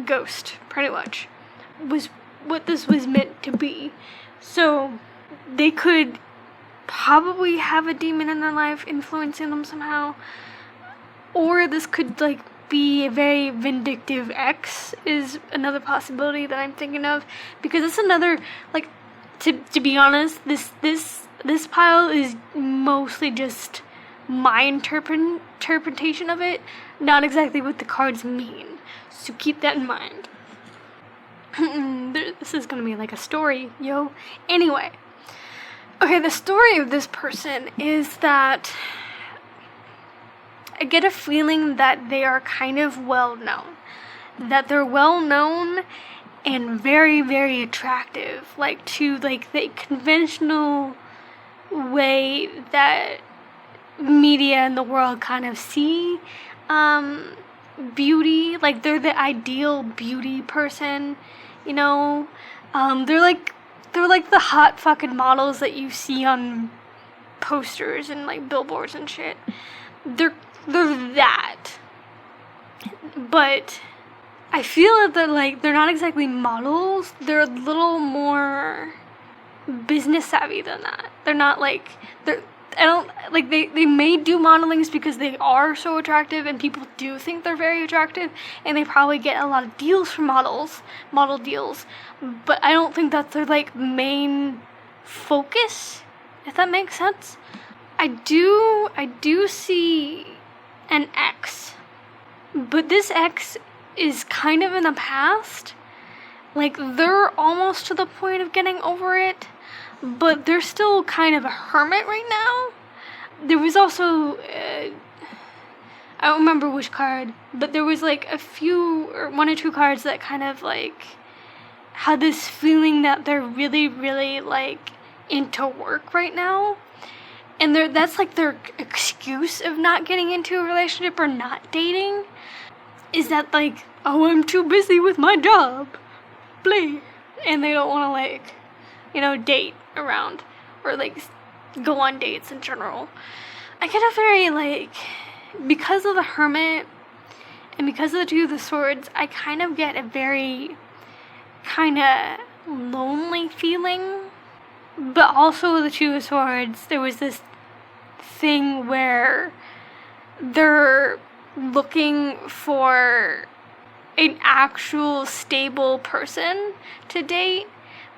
Ghost, pretty much, was what this was meant to be. So they could probably have a demon in their life influencing them somehow, or this could, like, be a very vindictive ex is another possibility that I'm thinking of, because it's another, like, to be honest, this pile is mostly just my interpretation of it, not exactly what the cards mean. So keep that in mind. This is gonna be like a story, yo. Anyway. Okay, the story of this person is that I get a feeling that they are kind of well known. That they're well known and very, very attractive. Like, to, like, the conventional way that media and the world kind of see beauty. Like, they're the ideal beauty person, you know. They're like the hot fucking models that you see on posters and, like, billboards and shit. They're that. But I feel that they're not exactly models. They're a little more business savvy than that. They're not like they may do modelings because they are so attractive and people do think they're very attractive, and they probably get a lot of deals from model deals, but I don't think that's their, like, main focus, if that makes sense. I do see an ex, but this ex is kind of in the past. Like, they're almost to the point of getting over it, but they're still kind of a hermit right now. There was also, I don't remember which card, but there was, like, a few, or one or two cards that kind of, like, had this feeling that they're really, really, like, into work right now. And that's, like, their excuse of not getting into a relationship or not dating, is that, like, oh, I'm too busy with my job, play, and they don't want to, like, you know, date around, or like go on dates in general. I get a very like, because of the Hermit and because of the Two of the Swords, I kind of get a very kind of lonely feeling. But also with the Two of Swords, there was this thing where they're looking for an actual stable person to date,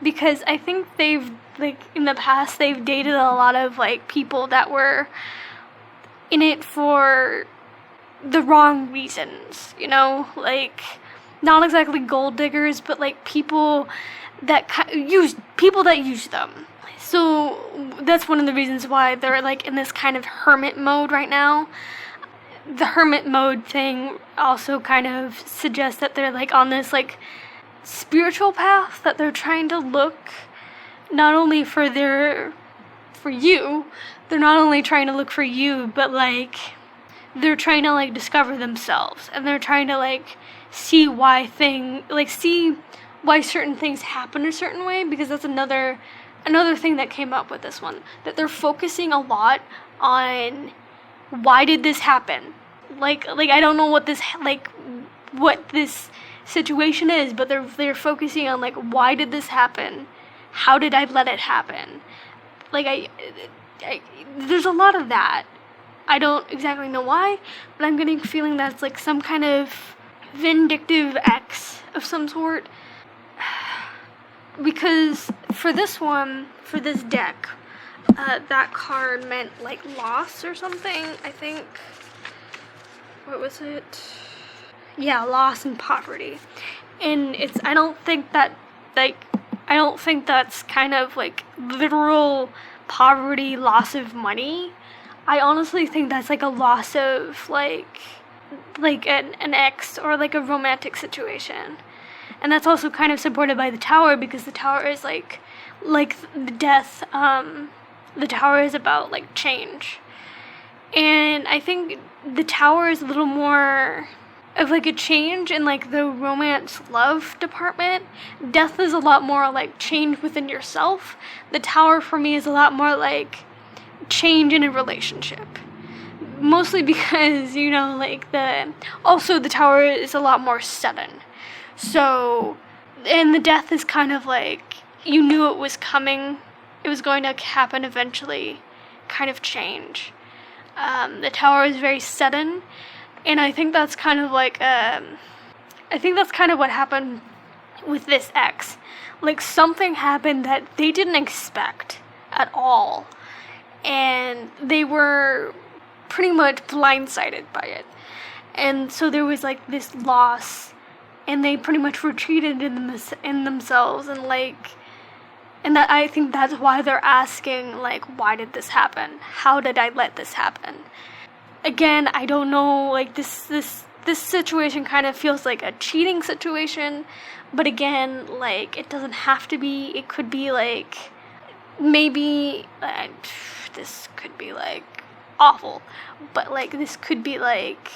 because I think they've, like, in the past, they've dated a lot of, like, people that were in it for the wrong reasons, you know, like, not exactly gold diggers, but, like, people that use them. So that's one of the reasons why they're, like, in this kind of hermit mode right now. The hermit mode thing also kind of suggests that they're, like, on this, like, spiritual path, that they're trying to look not only for you, they're not only trying to look for you, but, like, they're trying to, like, discover themselves, and they're trying to, like, see why certain things happen a certain way, because that's another thing that came up with this one, that they're focusing a lot on why did this happen? Like I don't know what this situation is, but they're focusing on, like, why did this happen? How did I let it happen? Like, I there's a lot of that. I don't exactly know why, but I'm getting a feeling that it's, like, some kind of vindictive ex of some sort. Because for this deck, that card meant, like, loss or something, I think. What was it? Yeah, loss and poverty. And I don't think that's kind of, like, literal poverty, loss of money. I honestly think that's, like, a loss of, like an ex or, like, a romantic situation. And that's also kind of supported by the Tower, because the Tower is, like the death, the Tower is about, like, change. And I think the Tower is a little more of, like, a change in, like, the romance love department. Death is a lot more, like, change within yourself. The Tower for me is a lot more, like, change in a relationship. Mostly because, you know, like, the Tower is a lot more sudden. So, and the death is kind of like, you knew it was coming, it was going to happen eventually, kind of change. The Tower is very sudden, and I think that's kind of like, I think that's kind of what happened with this ex. Like, something happened that they didn't expect at all, and they were pretty much blindsided by it. And so there was, like, this loss, and they pretty much retreated in themselves, and, like, and that, I think that's why they're asking, like, why did this happen? How did I let this happen? Again, I don't know, like, this situation kind of feels like a cheating situation, but again, like, it doesn't have to be. It could be, like, maybe, this could be, like, awful, but, like, this could be, like,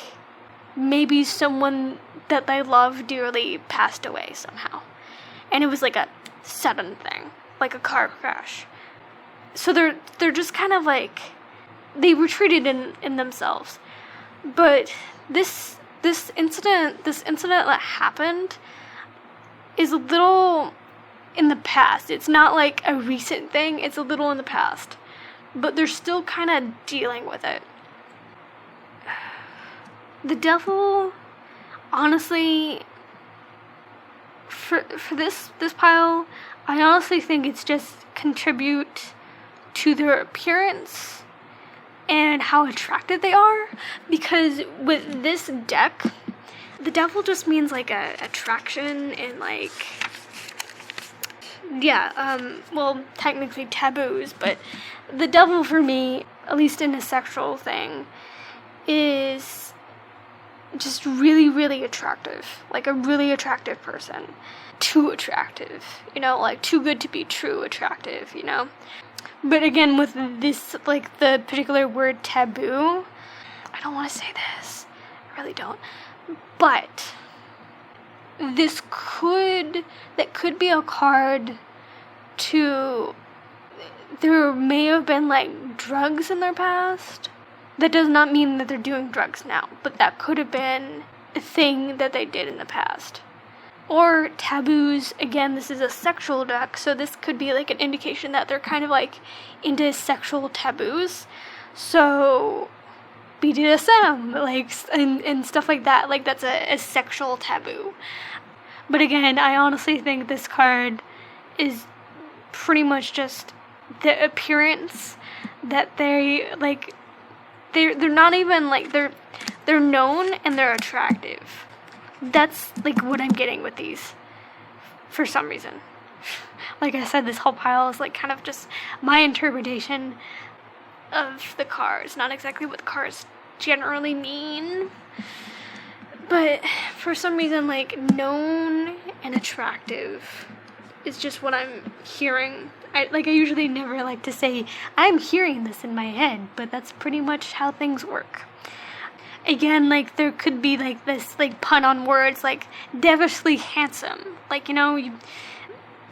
maybe someone that they love dearly passed away somehow, and it was, like, a sudden thing, like a car crash. So they're just kind of, like, they retreated in themselves. But this incident that happened is a little in the past. It's not, like, a recent thing, it's a little in the past, but they're still kind of dealing with it. The Devil, honestly, for this pile, I honestly think it's just contribute to their appearance and how attractive they are, because with this deck, the Devil just means, like, a attraction and, like, well, technically taboos, but the Devil for me, at least in a sexual thing, is just really, really attractive. Like, a really attractive person. Too attractive, you know, like, too good to be true attractive, you know. But again, with this, like, the particular word taboo, I don't want to say this, I really don't, but that could be a card to there may have been like drugs in their past. That does not mean that they're doing drugs now, but that could have been a thing that they did in the past. Or taboos. Again, this is a sexual deck, so this could be like an indication that they're kind of like into sexual taboos. So BDSM, like, and stuff like that, like that's a sexual taboo. But again, I honestly think this card is pretty much just the appearance that they like. They're not even like they're known and they're attractive. That's like what I'm getting with these for some reason. Like I said, this whole pile is like kind of just my interpretation of the cards, not exactly what the cards generally mean. But for some reason, like, known and attractive is just what I'm hearing. I usually never like to say, I'm hearing this in my head, but that's pretty much how things work. Again, like, there could be, like, this, like, pun on words, like, devilishly handsome. Like, you know,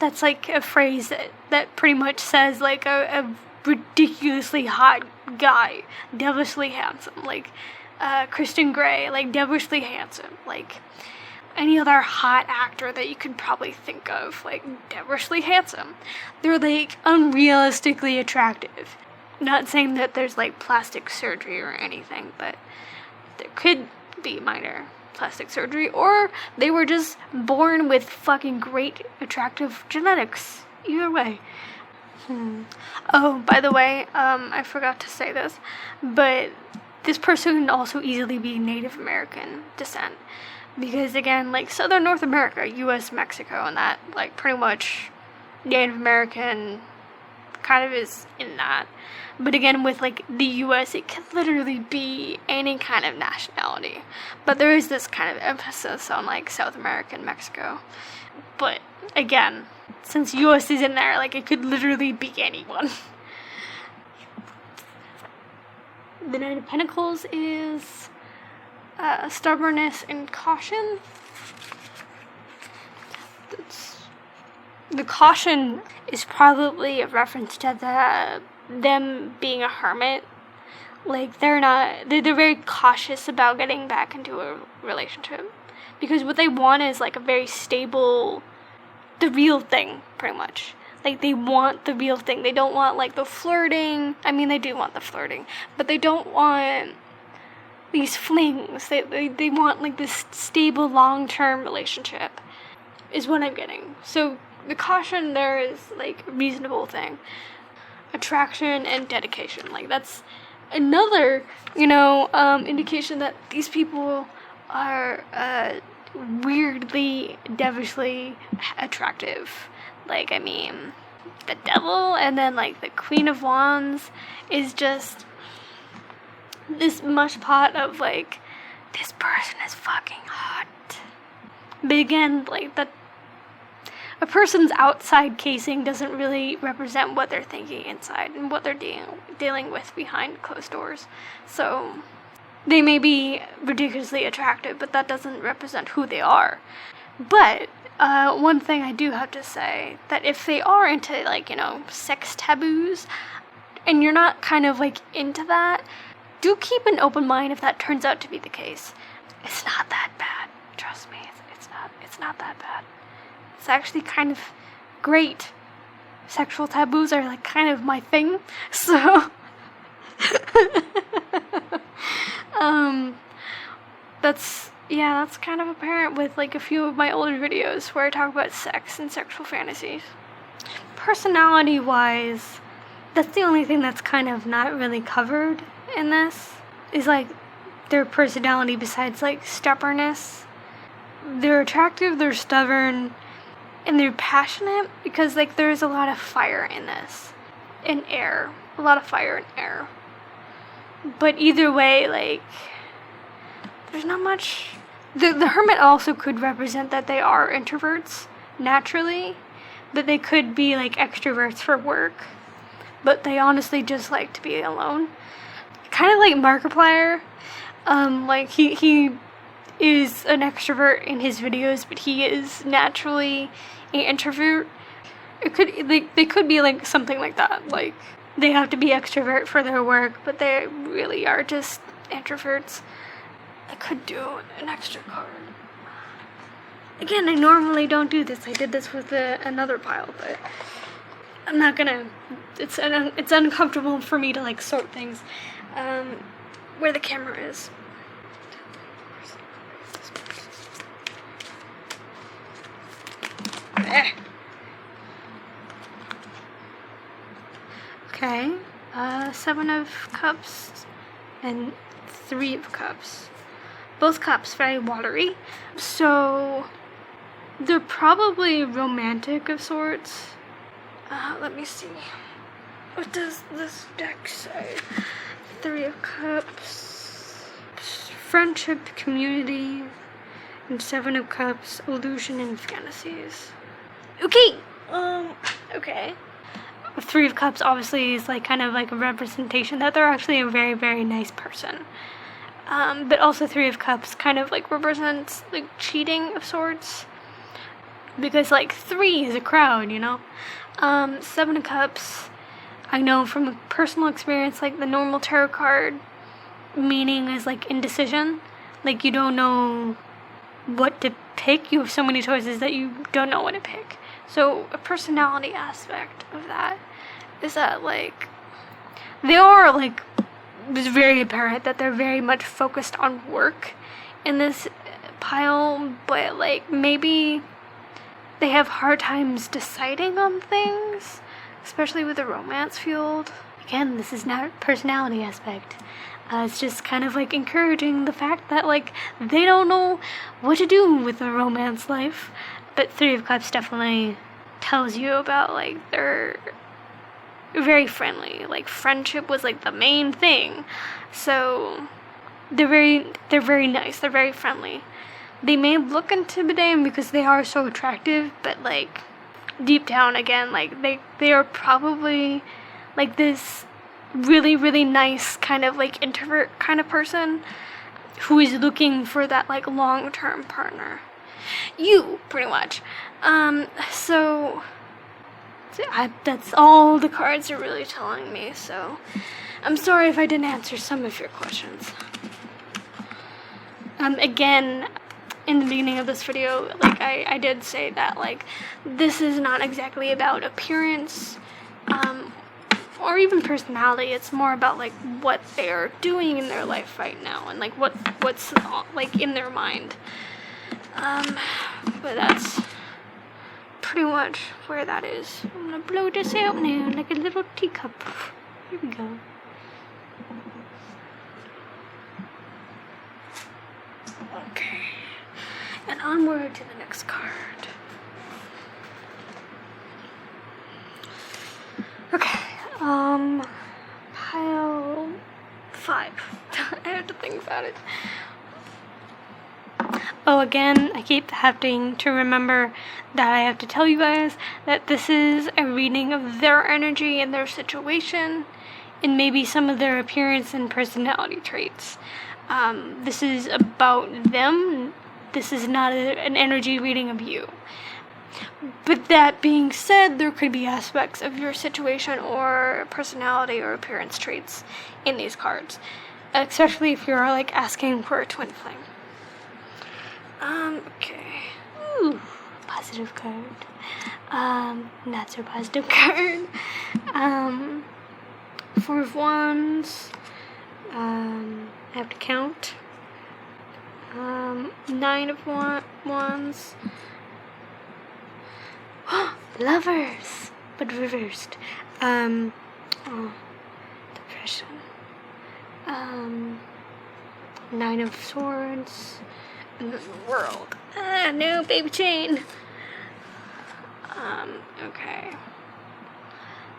that's, like, a phrase that pretty much says, like, a ridiculously hot guy. Devilishly handsome. Like, Christian Grey, like, devilishly handsome. Like, any other hot actor that you could probably think of, like, devilishly handsome. They're, like, unrealistically attractive. Not saying that there's, like, plastic surgery or anything, but there could be minor plastic surgery, or they were just born with fucking great attractive genetics. Either way. Oh, by the way, I forgot to say this, but this person can also easily be Native American descent. Because, again, like, Southern North America, U.S., Mexico, and that, like, pretty much Native American kind of is in that. But again, with, like, the U.S., it could literally be any kind of nationality. But there is this kind of emphasis on, like, South America and Mexico. But, again, since U.S. is in there, like, it could literally be anyone. The Knight of Pentacles is stubbornness and caution. The caution is probably a reference to them being a hermit. Like, they're very cautious about getting back into a relationship. Because what they want is, like, a very stable, the real thing, pretty much. Like, they want the real thing. They don't want, like, the flirting. I mean, they do want the flirting. But they don't want these flings. They want, like, this stable, long-term relationship is what I'm getting. So the caution there is, like, a reasonable thing. Attraction and dedication. Like, that's another, indication that these people are weirdly, devilishly attractive. Like, I mean, the devil and then, like, the Queen of Wands is just this mush pot of, like, this person is fucking hot. But again, like, a person's outside casing doesn't really represent what they're thinking inside and what they're dealing with behind closed doors. So they may be ridiculously attractive, but that doesn't represent who they are. But one thing I do have to say, that if they are into, like, sex taboos, and you're not kind of, like, into that, do keep an open mind if that turns out to be the case. It's not that bad. Trust me, it's not that bad. It's actually kind of great. Sexual taboos are, like, kind of my thing, so that's kind of apparent with, like, a few of my older videos where I talk about sex and sexual fantasies. Personality-wise, that's the only thing that's kind of not really covered in this, is, like, their personality besides, like, stubbornness. They're attractive, they're stubborn, and they're passionate because, like, there's a lot of fire in this. And air. A lot of fire and air. But either way, like, there's not much. The hermit also could represent that they are introverts, naturally. That they could be, like, extroverts for work. But they honestly just like to be alone. Kind of like Markiplier. Like, he is an extrovert in his videos, but he is naturally an introvert. it could, like, they could be like something like that. Like, they have to be extrovert for their work, but they really are just introverts. I could do an extra card. Again, I normally don't do this. I did this with another pile, but I'm not gonna. It's uncomfortable for me to like sort things. Where the camera is. Okay, 7 of Cups and 3 of Cups. Both cups very watery, so they're probably romantic of sorts. Let me see. What does this deck say? 3 of Cups, friendship, community, and 7 of Cups, illusion and fantasies. Okay. Okay. 3 of Cups obviously is like kind of like a representation that they're actually a very, very nice person. But also 3 of Cups kind of like represents like cheating of sorts. Because like 3 is a crowd, you know? 7 of Cups, I know from a personal experience, like the normal tarot card meaning is like indecision. Like you don't know what to pick. You have so many choices that you don't know what to pick. So a personality aspect of that is that like they are like, it's very apparent that they're very much focused on work in this pile, but like maybe they have hard times deciding on things, especially with the romance field. Again, this is not a personality aspect. It's just kind of like encouraging the fact that like they don't know what to do with their romance life. But 3 of Cups definitely tells you about like they're very friendly. Like friendship was like the main thing. So they're very nice. They're very friendly. They may look intimidating because they are so attractive, but like deep down again, like they are probably like this really, really nice kind of like introvert kind of person who is looking for that like long-term partner. You, pretty much. So that's all the cards are really telling me, so I'm sorry if I didn't answer some of your questions. Again, in the beginning of this video, like I did say that like this is not exactly about appearance, or even personality. It's more about like what they are doing in their life right now and like what's like in their mind. But that's pretty much where that is. I'm gonna blow this out now like a little teacup. Here we go. Okay. And onward to the next card. Okay. Pile 5. I have to think about it. Oh, again, I keep having to remember that I have to tell you guys that this is a reading of their energy and their situation, and maybe some of their appearance and personality traits. This is about them. This is not an energy reading of you. But that being said, there could be aspects of your situation or personality or appearance traits in these cards, especially if you're like asking for a twin flame. Okay. Ooh, positive card. Not so positive card. 4 of Wands. I have to count. 9 of Wands. Lovers, but reversed. Depression. 9 of Swords. And then the World. No, baby chain. Okay.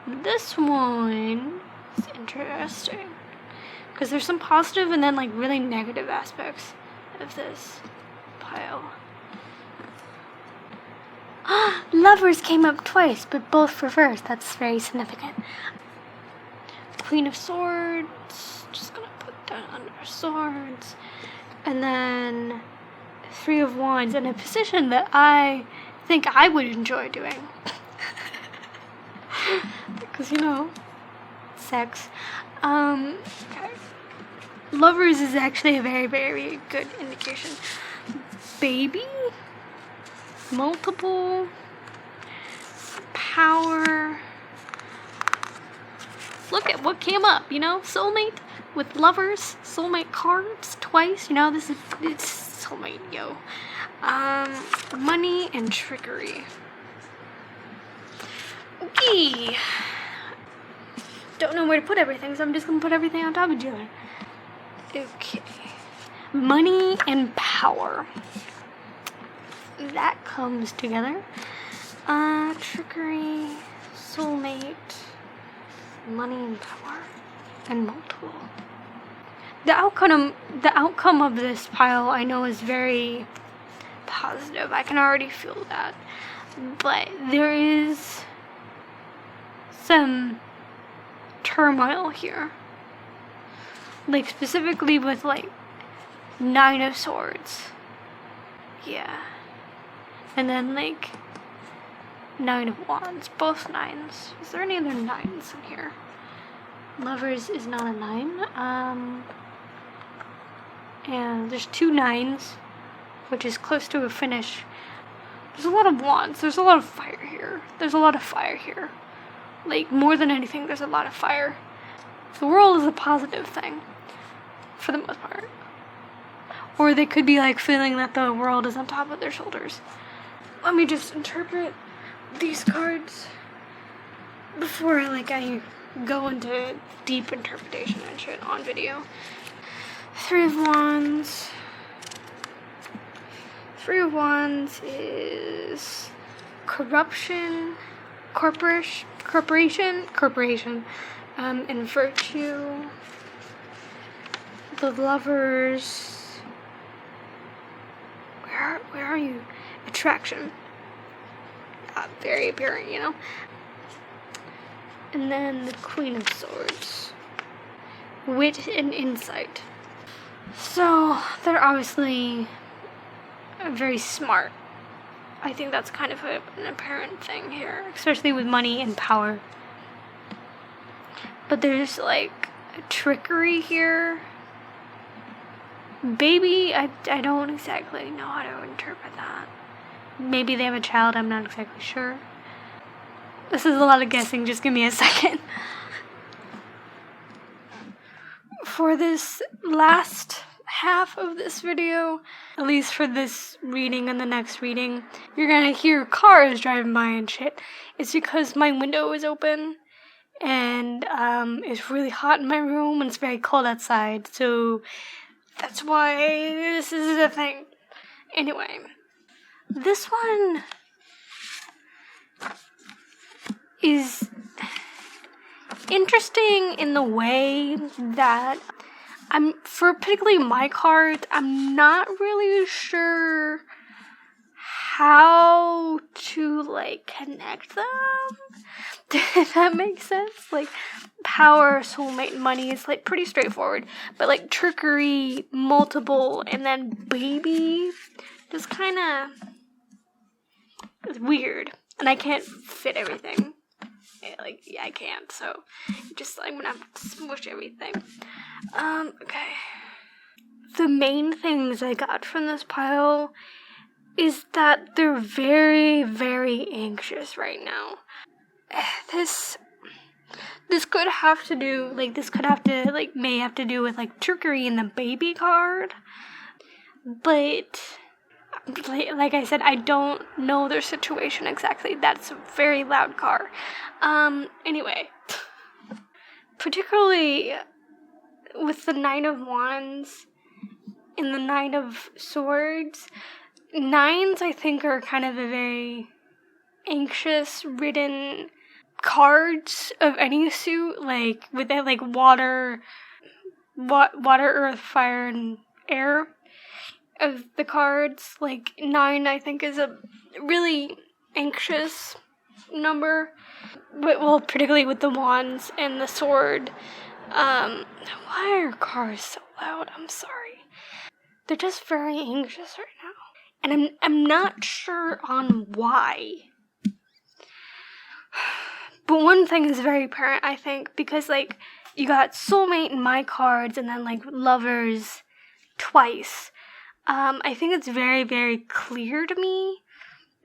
This one is interesting. Because there's some positive and then like really negative aspects of this pile. Lovers came up twice, but both reversed. That's very significant. Queen of Swords. Just gonna put that under Swords. And then 3 of Wands in a position that I think I would enjoy doing. Because, sex. Okay. Lovers is actually a very, very good indication. Baby, multiple, power. Look at what came up, soulmate with lovers, soulmate cards twice, it's soulmate, yo. Money and trickery. Okay. Don't know where to put everything, so I'm just gonna put everything on top of each other. Okay. Money and power. That comes together. Trickery, soulmate, money and power, and multiple. The outcome of this pile I know is very positive. I can already feel that. But there is some turmoil here. Like, specifically with, 9 of Swords. Yeah. And then, 9 of Wands. Both 9s. Is there any other 9s in here? Lovers is not a 9. And there's 2 9s, which is close to a finish. There's a lot of Wands. There's a lot of fire here. More than anything, there's a lot of fire. The world is a positive thing, for the most part. Or they could be, feeling that the world is on top of their shoulders. Let me just interpret these cards before, I go into deep interpretation and shit on video. 3 of Wands. 3 of Wands is corruption, corporation, and virtue. The Lovers. Where are you? Attraction. Very apparent, And then the Queen of Swords. Wit and insight. So, they're obviously very smart. I think that's kind of an apparent thing here, especially with money and power. But there's, trickery here. Baby, I don't exactly know how to interpret that. Maybe they have a child, I'm not exactly sure. This is a lot of guessing, just give me a second. For this last half of this video, at least for this reading and the next reading, you're gonna hear cars driving by and shit. It's because my window is open, and it's really hot in my room, and it's very cold outside, so that's why this is a thing. Anyway, this one is interesting in the way that for particularly my cards, I'm not really sure how to, connect them. If that makes sense? Power, soulmate, money is, pretty straightforward. But, trickery, multiple, and then baby, just kinda, it's weird. And I can't fit everything. I can't, so I'm gonna have to smush everything. Okay. The main things I got from this pile is that they're very, very anxious right now. This could have to do, may have to do with, trickery in the baby card. But, like I said, I don't know their situation exactly. That's a very loud car. Anyway. Particularly with the 9 of Wands and the 9 of Swords, 9s, I think, are kind of a very anxious-ridden cards of any suit, with that, water, earth, fire, and air of the cards. 9, I think, is a really anxious number, but, particularly with the Wands and the Sword. Why are cars so loud? I'm sorry. They're just very anxious right now. And I'm not sure on why. But one thing is very apparent, I think, because, like, you got soulmate in my cards and then, like, lovers twice. I think it's very, very clear to me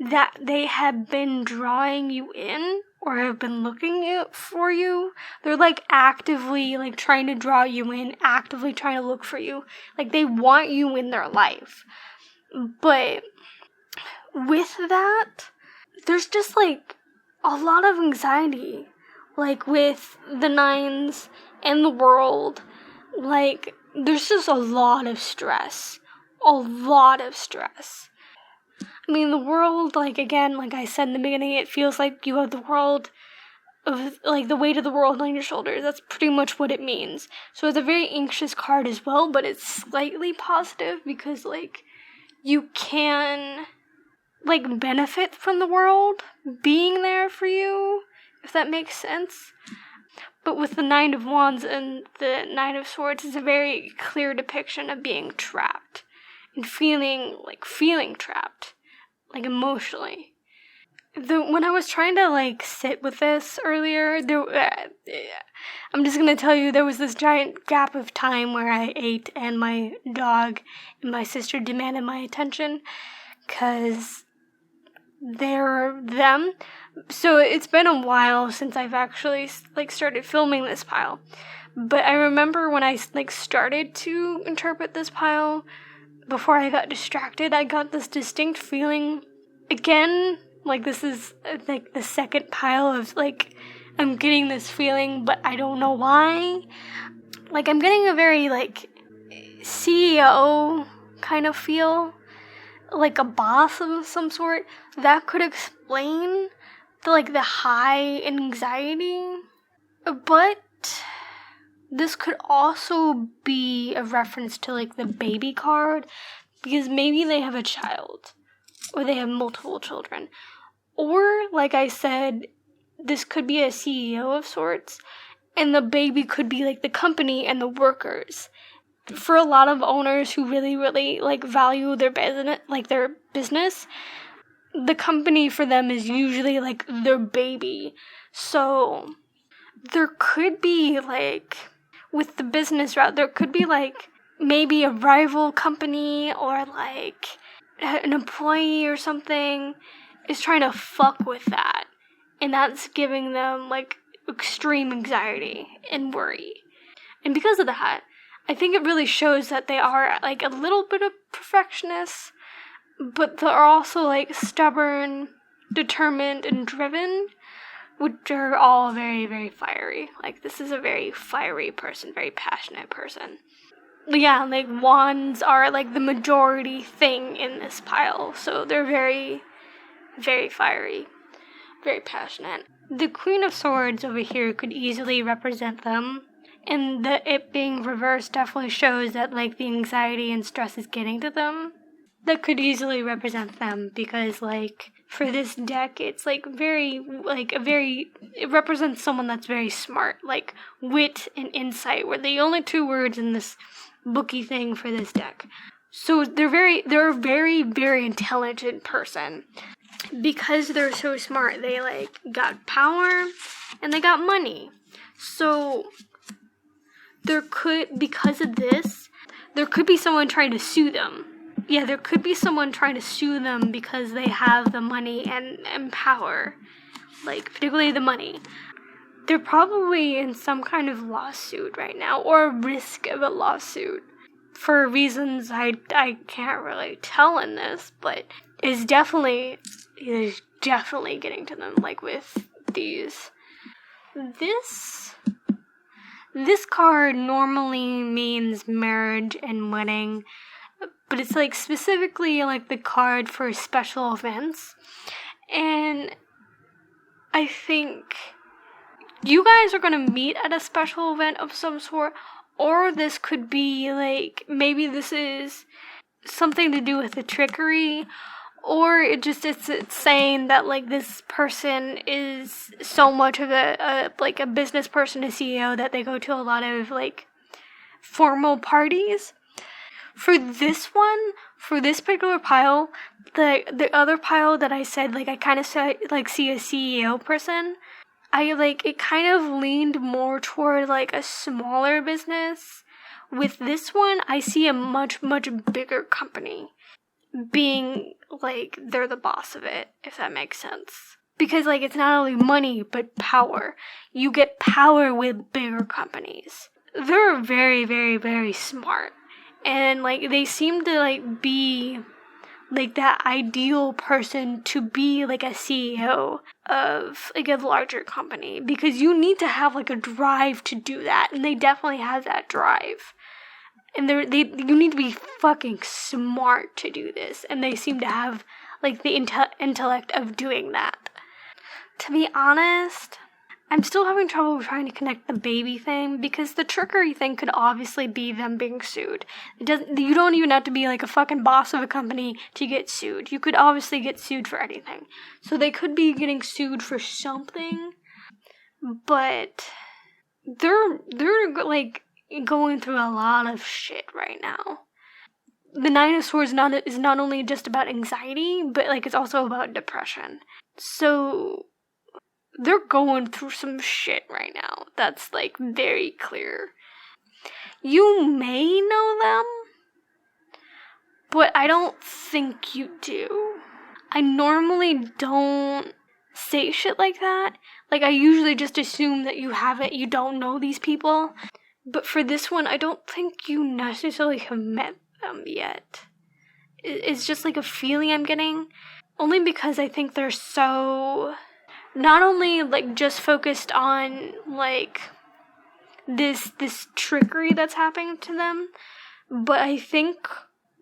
that they have been drawing you in or have been looking for you. They're, like, actively, like, trying to draw you in, actively trying to look for you. Like, they want you in their life. But with that, there's just, like, a lot of anxiety. Like, with the nines and the world, like, there's just a lot of stress. A lot of stress. I mean, the world, like, again, like I said in the beginning, it feels like you have the world of, like, the weight of the world on your shoulders. That's pretty much what it means. So it's a very anxious card as well, but it's slightly positive because, like, you can, like, benefit from the world being there for you, if that makes sense. But with the Nine of Wands and the Nine of Swords, it's a very clear depiction of being trapped and feeling trapped, like, emotionally. When I was trying to, like, sit with this earlier, I'm just gonna tell you, there was this giant gap of time where I ate and my dog and my sister demanded my attention, because they're them. So it's been a while since I've actually, like, started filming this pile. But I remember when I, like, started to interpret this pile, before I got distracted, I got this distinct feeling, again, like, this is, like, the second pile of, like, I'm getting this feeling, but I don't know why. Like, I'm getting a very, like, CEO kind of feel, like a boss of some sort. That could explain the high anxiety. But this could also be a reference to, like, the baby card, because maybe they have a child, or they have multiple children. Or, like I said, this could be a CEO of sorts, and the baby could be, like, the company and the workers. For a lot of owners who really, really, like, value their business, the company for them is usually, like, their baby. So there could be, like, with the business route, there could be, like, maybe a rival company or, like, an employee or something is trying to fuck with that. And that's giving them, like, extreme anxiety and worry. And because of that, I think it really shows that they are, like, a little bit of perfectionists, but they're also, like, stubborn, determined, and driven, which are all very, very fiery. Like, this is a very fiery person, very passionate person. Yeah, like, wands are, like, the majority thing in this pile, so they're very, very fiery, very passionate. The Queen of Swords over here could easily represent them, and it being reversed definitely shows that, like, the anxiety and stress is getting to them. That could easily represent them, because, like, for this deck, it's, like, it represents someone that's very smart, like, wit and insight were the only two words in this booky thing for this deck. So they're a very, very intelligent person. Because they're so smart, they, like, got power and they got money. So because of this, there could be someone trying to sue them. Yeah, there could be someone trying to sue them because they have the money and power, like, particularly the money. They're probably in some kind of lawsuit right now, or risk of a lawsuit, for reasons I can't really tell in this, but it's definitely getting to them, like, with these. This card normally means marriage and wedding, but it's, like, specifically, like, the card for special events. And I think you guys are going to meet at a special event of some sort, or this could be, like, maybe this is something to do with the trickery, or it's saying that, like, this person is so much of a business person, a CEO, that they go to a lot of, like, formal parties. For this particular pile, the other pile that I said, like, I kind of see a CEO person, it kind of leaned more toward like a smaller business. With this one, I see a much, much bigger company being like they're the boss of it, if that makes sense. Because like it's not only money but power. You get power with bigger companies. They're very, very, very smart. And like they seem to like be like that ideal person to be like a CEO of like a larger company, because you need to have like a drive to do that, and they definitely have that drive. And you need to be fucking smart to do this, and they seem to have like the intellect of doing that. To be honest, I'm still having trouble trying to connect the baby thing, because the trickery thing could obviously be them being sued. You don't even have to be like a fucking boss of a company to get sued. You could obviously get sued for anything. So they could be getting sued for something, but they're like going through a lot of shit right now. The Nine of Swords is not only just about anxiety, but like it's also about depression. So they're going through some shit right now. That's like very clear. You may know them, but I don't think you do. I normally don't say shit like that. Like I usually just assume that you don't know these people. But for this one, I don't think you necessarily have met them yet. It's just like a feeling I'm getting. Only because I think they're so not only like just focused on like this trickery that's happening to them, but I think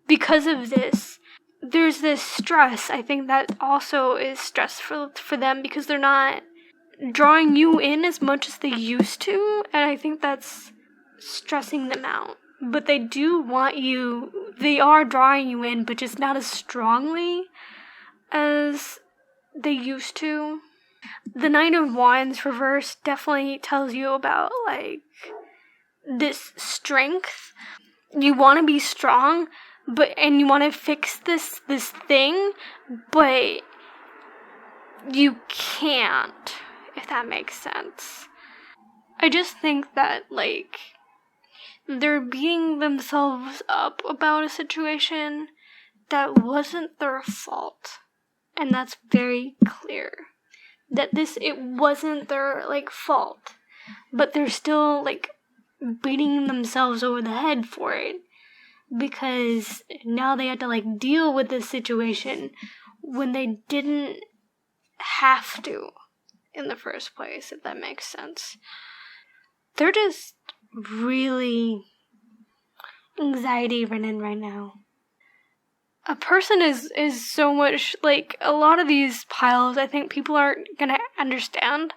because of this, there's this stress. I think that also is stressful for them, because they're not drawing you in as much as they used to, and I think that's stressing them out. But they are drawing you in, but just not as strongly as they used to. The Knight of Wands reverse definitely tells you about like this strength. You want to be strong, and you want to fix this thing, but you can't, if that makes sense. I just think that like they're beating themselves up about a situation that wasn't their fault. And that's very clear. That it wasn't their like fault. But they're still like beating themselves over the head for it, because now they have to like deal with this situation when they didn't have to in the first place, if that makes sense. They're just really anxiety ridden right now. A person is so much like a lot of these piles. I think people aren't gonna understand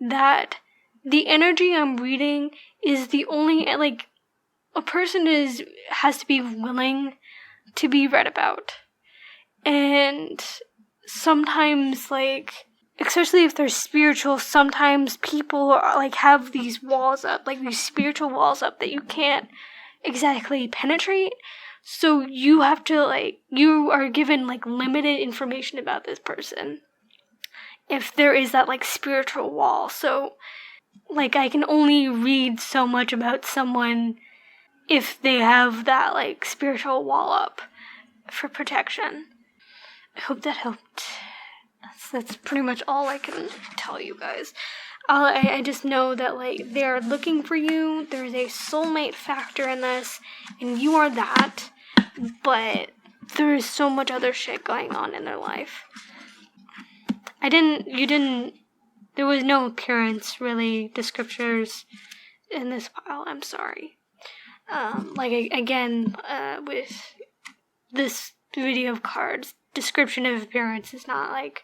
that the energy I'm reading is the only like a person has to be willing to be read about. And sometimes like, especially if they're spiritual, sometimes people are, like have these walls up, like these spiritual walls up that you can't exactly penetrate. So you have to like, you are given like limited information about this person if there is that like spiritual wall. So like I can only read so much about someone if they have that like spiritual wall up for protection. I hope that helped. That's pretty much all I can tell you guys. I just know that like they're looking for you. There's a soulmate factor in this, and you are that. But there is so much other shit going on in their life. There was no appearance really descriptors in this pile. I'm sorry. With this video of cards, description of appearance is not like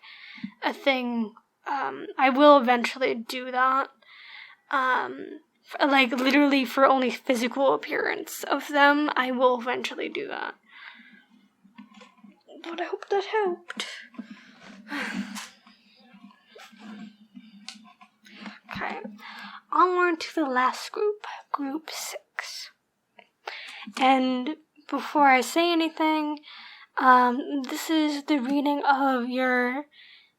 a thing. I will eventually do that. Like literally for only physical appearance of them, I will eventually do that. But I hope that helped. Okay, onward to the last group, group 6. And before I say anything, this is the reading of your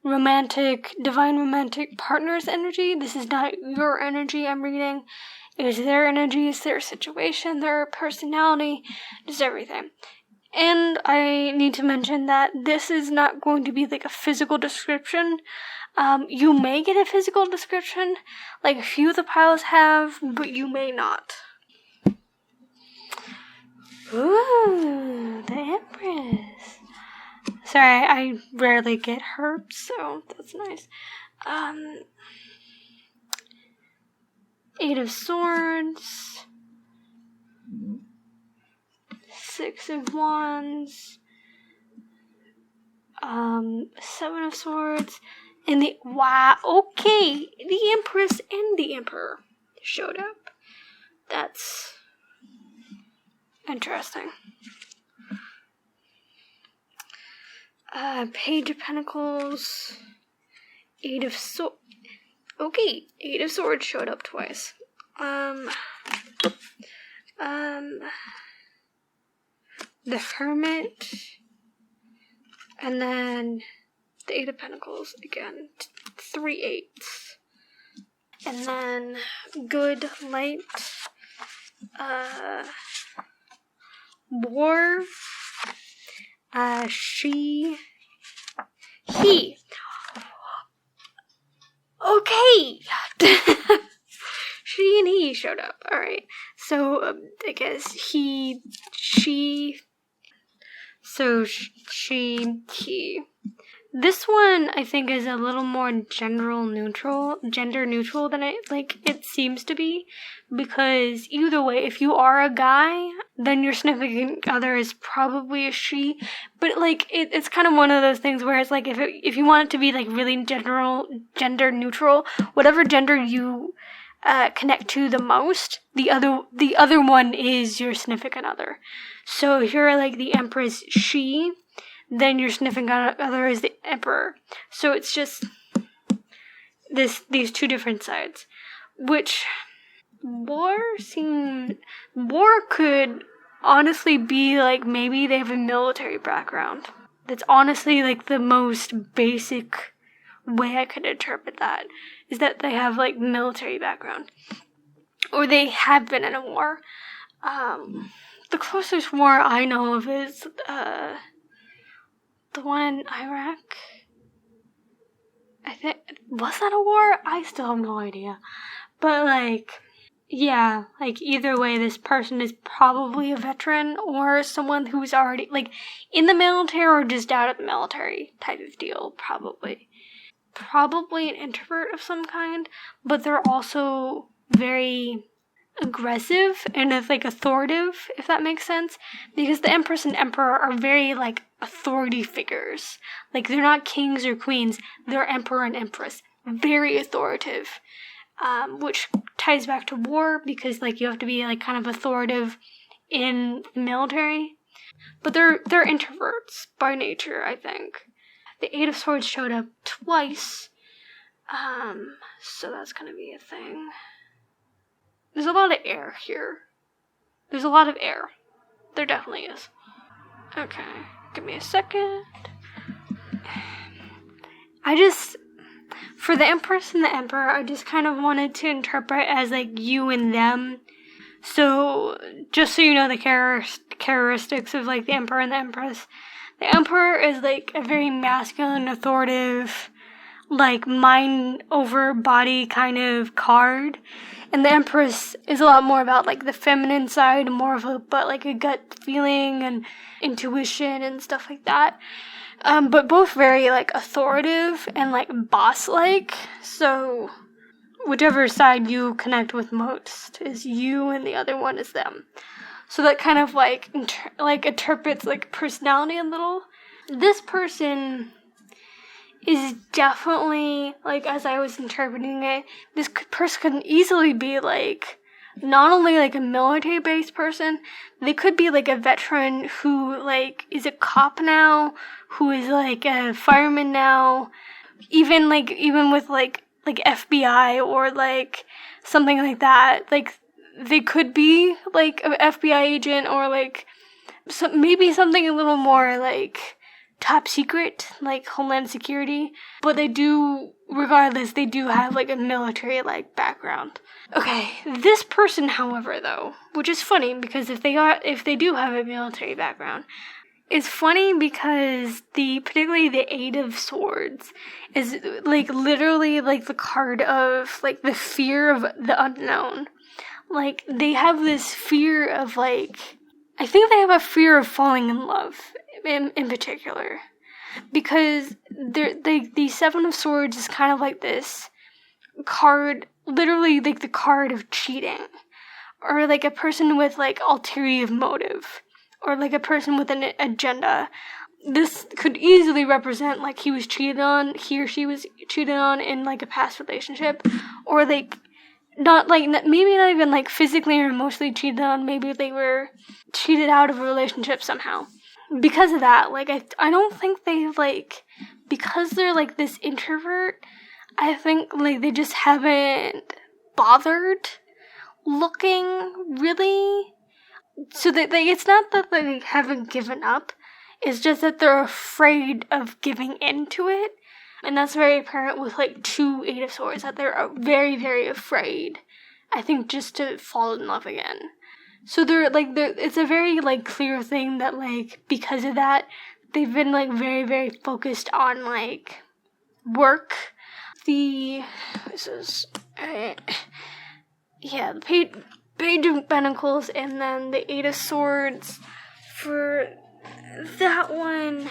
divine romantic partner's energy. This is not your energy I'm reading. It is their energy, it's their situation, their personality, just everything. And I need to mention that this is not going to be like a physical description. You may get a physical description, like a few of the piles have, but you may not. Ooh, the Empress. Sorry, I rarely get hurt, so that's nice. Eight of Swords. Six of Wands. Seven of Swords. And the Empress and the Emperor showed up. That's interesting. Page of Pentacles. Eight of Swords. Okay, Eight of Swords showed up twice. The Hermit. And then the Eight of Pentacles again. 3 eights. And then Good Light. War. He. Okay! She and he showed up. Alright. So, I guess he. So, he. This one, I think, is a little more gender neutral than it seems to be. Because either way, if you are a guy, then your significant other is probably a she. But, it's kind of one of those things where it's like, if you want it to be, really gender neutral, whatever gender you connect to the most, the other one is your significant other. So if you're, the Empress she, then your significant other is the Emperor. So it's just these two different sides. Which War could honestly be maybe they have a military background. That's honestly the most basic way I could interpret that, is that they have military background. Or they have been in a war. The closest war I know of is the one in Iraq. I think, was that a war? I still have no idea. But yeah, either way, this person is probably a veteran or someone who's already in the military or just out of the military type of deal, probably. Probably an introvert of some kind, but they're also very aggressive and authoritative, if that makes sense, because the Empress and Emperor are very authority figures. They're not kings or queens, they're Emperor and Empress, very authoritative, which ties back to War, because you have to be kind of authoritative in the military, but they're introverts by nature, I think. The Eight of Swords showed up twice, so that's gonna be a thing. There's a lot of air here. There's a lot of air. There definitely is. Okay, give me a second. For the Empress and the Emperor, I just kind of wanted to interpret as you and them. So, just so you know the characteristics of the Emperor and the Empress. The Emperor is a very masculine, authoritative, mind over body kind of card. And the Empress is a lot more about the feminine side, more of a gut feeling and intuition and stuff like that. But both very authoritative and boss-like. So whichever side you connect with most is you, and the other one is them. So that kind of interprets personality a little. This person is definitely, as I was interpreting it, this person can easily be not only a military-based person, they could be a veteran who is a cop now, who is a fireman now, even with FBI or something like that. They could be an FBI agent, or maybe something a little more top secret, like Homeland Security, but they do have like a military like background. Okay, this person, however, though, which is funny because if they do have a military background, it's funny because particularly the Eight of Swords is like literally like the card of like the fear of the unknown. Like they have this fear of like, I think they have a fear of falling in love in particular, because the Seven of Swords is kind of like this card, literally like the card of cheating, or like a person with like ulterior motive, or like a person with an agenda. This could easily represent like he or she was cheated on in like a past relationship, or like maybe not even like physically or emotionally cheated on, maybe they were cheated out of a relationship somehow. Because of that, like I don't think they like, because they're like this introvert, I think like they just haven't bothered looking really. So that it's not that they haven't given up, it's just that they're afraid of giving into it. And that's very apparent with like 2 Eight of Swords, that they're very, very afraid, I think, just to fall in love again. So it's a very like clear thing that like because of that, they've been like very, very focused on like work. The Page of Pentacles, and then the Eight of Swords. For that one,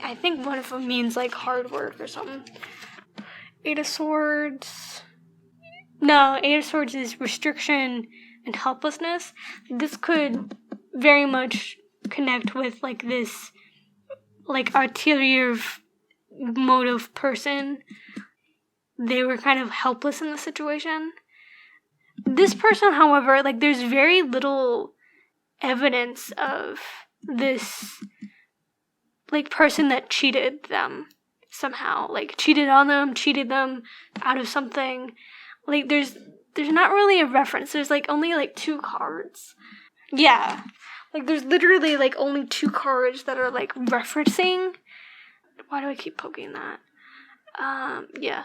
I think one of them means like hard work or something. Eight of Swords. No, Eight of Swords is restriction and helplessness. This could very much connect with like this like ulterior motive person. They were kind of helpless in the situation. This person, however, like there's very little evidence of this like person that cheated them somehow, like cheated on them, cheated them out of something. Like there's not really a reference. There's like only like 2 cards. Yeah. Like there's literally like only 2 cards that are like referencing. Why do I keep poking that? Yeah.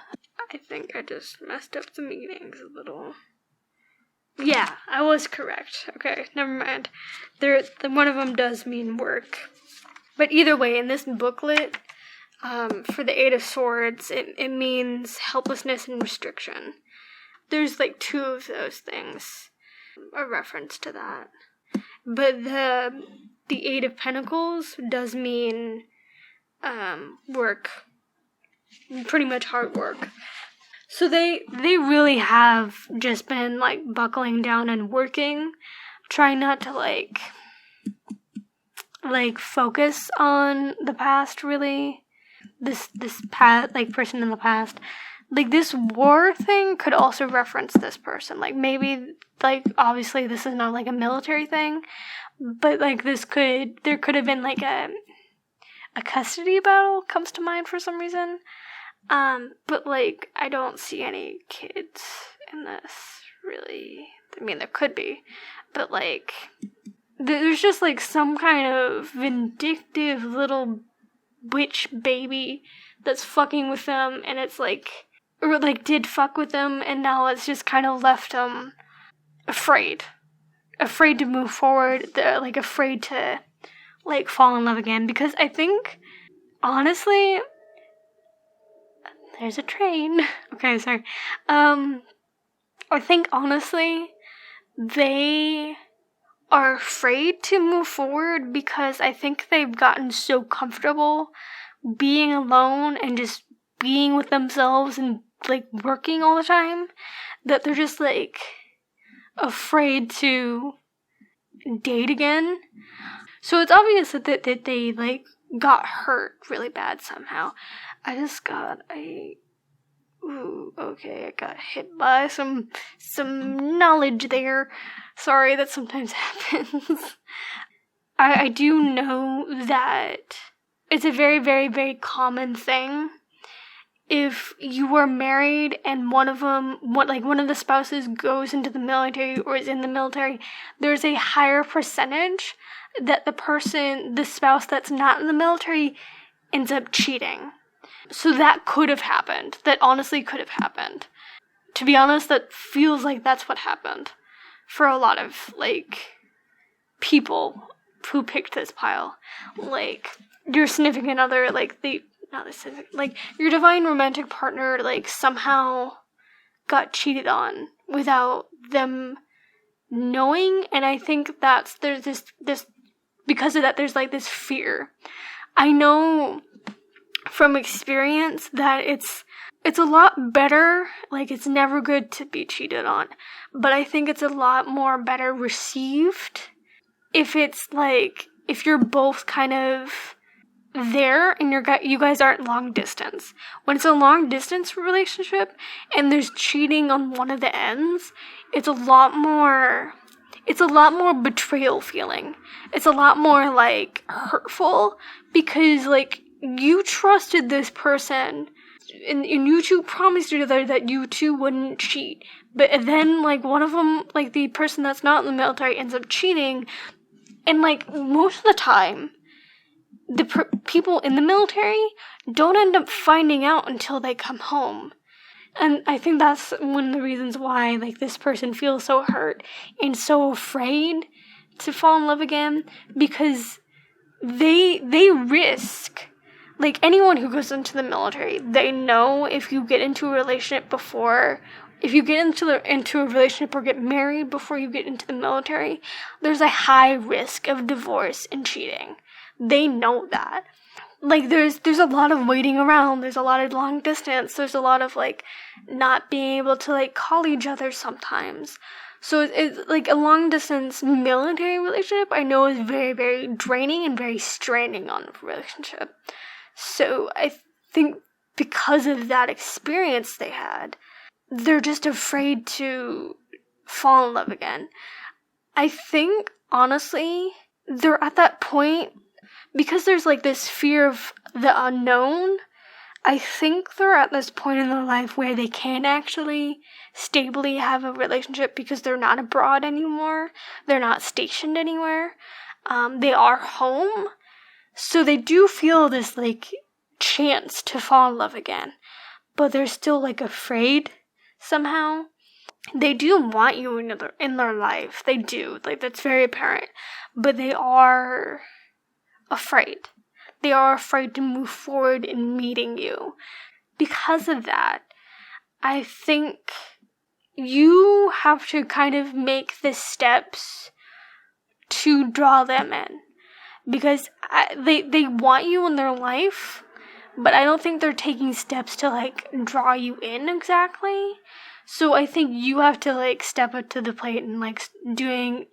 I think I just messed up the meanings a little. Yeah, I was correct. Okay, never mind. One of them does mean work. But either way, in this booklet, for the Eight of Swords, it means helplessness and restriction. There's like 2 of those things, a reference to that. But the Eight of Pentacles does mean work. Pretty much hard work. So they really have just been like buckling down and working, trying not to like focus on the past really. This past like person in the past. Like this war thing could also reference this person. Like maybe like obviously this is not like a military thing, but like there could have been like a custody battle comes to mind for some reason. But like I don't see any kids in this really. I mean there could be, but like there's just like some kind of vindictive little witch baby that's fucking with them, and it's like, or like did fuck with them, and now it's just kind of left them afraid to move forward. They're like afraid to like fall in love again, because I think honestly, there's a train. Okay, sorry. I think honestly, they are afraid to move forward because I think they've gotten so comfortable being alone and just being with themselves and like working all the time that they're just like afraid to date again. So it's obvious that they like got hurt really bad somehow. I got hit by some knowledge there. Sorry, that sometimes happens. I do know that it's a very, very, very common thing. If you are married and one of the spouses goes into the military or is in the military, there's a higher percentage that the spouse that's not in the military ends up cheating. So that could have happened. That honestly could have happened. To be honest, that feels like that's what happened for a lot of, like, people who picked this pile. Like, your significant other, like, your divine romantic partner, like, somehow got cheated on without them knowing, and I think there's this because of that, there's, like, this fear. I know from experience that it's a lot better, like, it's never good to be cheated on, but I think it's a lot more better received if it's, like, if you're both kind of there and you guys aren't long distance. When it's a long distance relationship and there's cheating on one of the ends, it's a lot more betrayal feeling. It's a lot more, like, hurtful, because, like, you trusted this person and you two promised each other that you two wouldn't cheat, but then, like, one of them, like, the person that's not in the military ends up cheating, and, like, most of the time the people in the military don't end up finding out until they come home. And I think that's one of the reasons why, like, this person feels so hurt and so afraid to fall in love again, because they risk, like, anyone who goes into the military, they know if you get into a relationship into a relationship or get married before you get into the military, there's a high risk of divorce and cheating. They know that. Like, there's a lot of waiting around, there's a lot of long distance, there's a lot of, like, not being able to, like, call each other sometimes. So it's like, a long distance military relationship, I know, is very, very draining and very straining on a relationship. So I think because of that experience they had, they're just afraid to fall in love again. I think, honestly, they're at that point, because there's, like, this fear of the unknown, I think they're at this point in their life where they can actually stably have a relationship, because they're not abroad anymore, they're not stationed anywhere, they are home, so they do feel this, like, chance to fall in love again, but they're still, like, afraid somehow. They do want you in their life, they do, like, that's very apparent, but they are afraid. They are afraid to move forward in meeting you. Because of that, I think you have to kind of make the steps to draw them in. Because they want you in their life, but I don't think they're taking steps to, like, draw you in exactly. So I think you have to, like, step up to the plate and, like, doing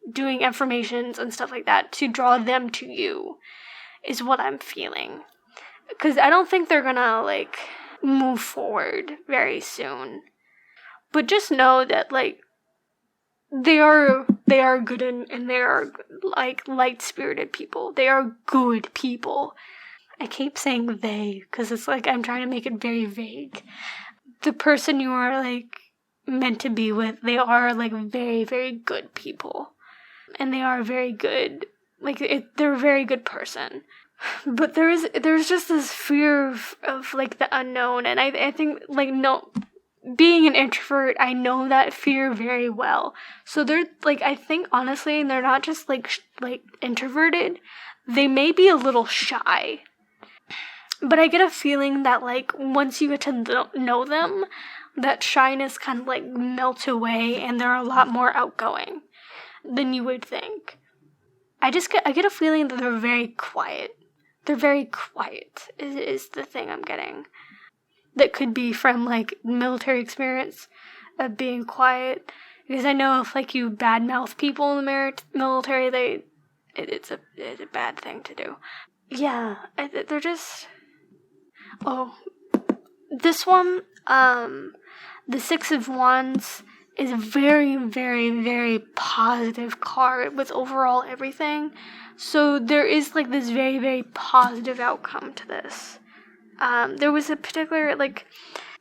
affirmations and stuff like that to draw them to you, is what I'm feeling. Because I don't think they're gonna, like, move forward very soon. But just know that, like, they are good and they are, like, light-spirited people. They are good people. I keep saying they, because it's like I'm trying to make it very vague. The person you are, like, meant to be with, they are, like, very, very good people. And they are very good. Like, they're a very good person. But there's just this fear of like, the unknown. And I think, like, no, being an introvert, I know that fear very well. So they're, like, I think, honestly, they're not just, like, introverted. They may be a little shy. But I get a feeling that, like, once you get to know them, that shyness kind of, like, melts away and they're a lot more outgoing than you would think. I get a feeling that they're very quiet. They're very quiet is the thing I'm getting. That could be from, like, military experience of being quiet. Because I know if, like, you badmouth people in the military, it's a bad thing to do. Yeah, they're just... Oh, this one, the Six of Wands is a very, very, very positive card with overall everything. So there is, like, this very, very positive outcome to this. There was a particular, like,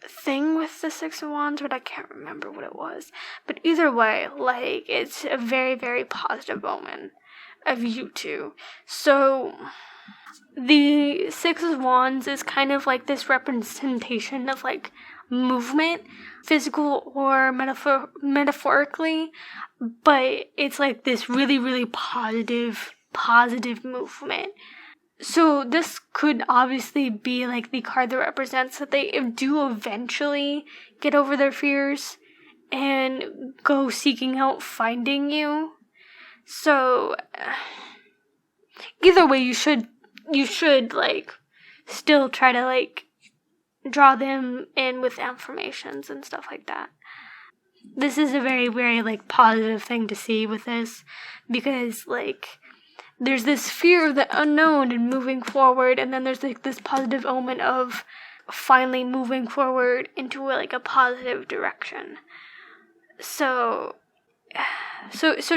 thing with the Six of Wands, but I can't remember what it was. But either way, it's a very, very positive moment of you two. So The Six of Wands is kind of like this representation of like movement, physical or metaphorically, but it's like this really, really positive movement. So this could obviously be like the card that represents that they do eventually get over their fears and go seeking out finding you. So either way, you should like still try to like draw them in with affirmations and stuff like that. This is a very, very like positive thing to see with this, because like there's this fear of the unknown and moving forward, and then there's like this positive omen of finally moving forward into like a positive direction. So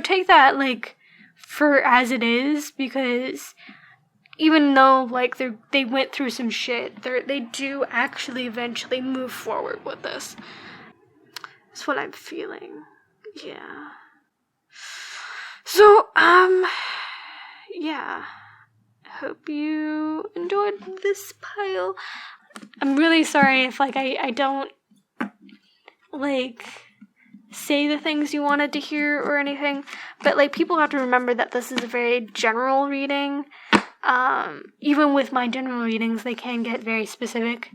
take that like for as it is, because even though like they went through some shit, they do actually eventually move forward with this. That's what I'm feeling. Yeah. So yeah. Hope you enjoyed this pile. I'm really sorry if like I don't like say the things you wanted to hear or anything, but like people have to remember that this is a very general reading. Even with my general readings, they can get very specific,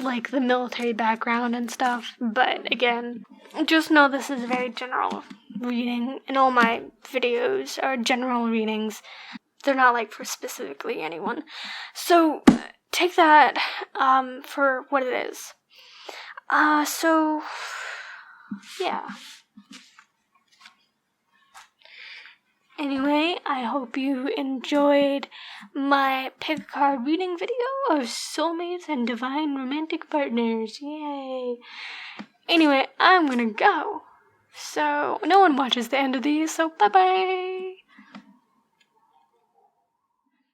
like the military background and stuff, but again, just know this is a very general reading, and all my videos are general readings. They're not like for specifically anyone. So take that for what it is. So yeah. Anyway, I hope you enjoyed my pick a card reading video of soulmates and divine romantic partners. Yay. Anyway, I'm gonna go. So no one watches the end of these, so bye-bye.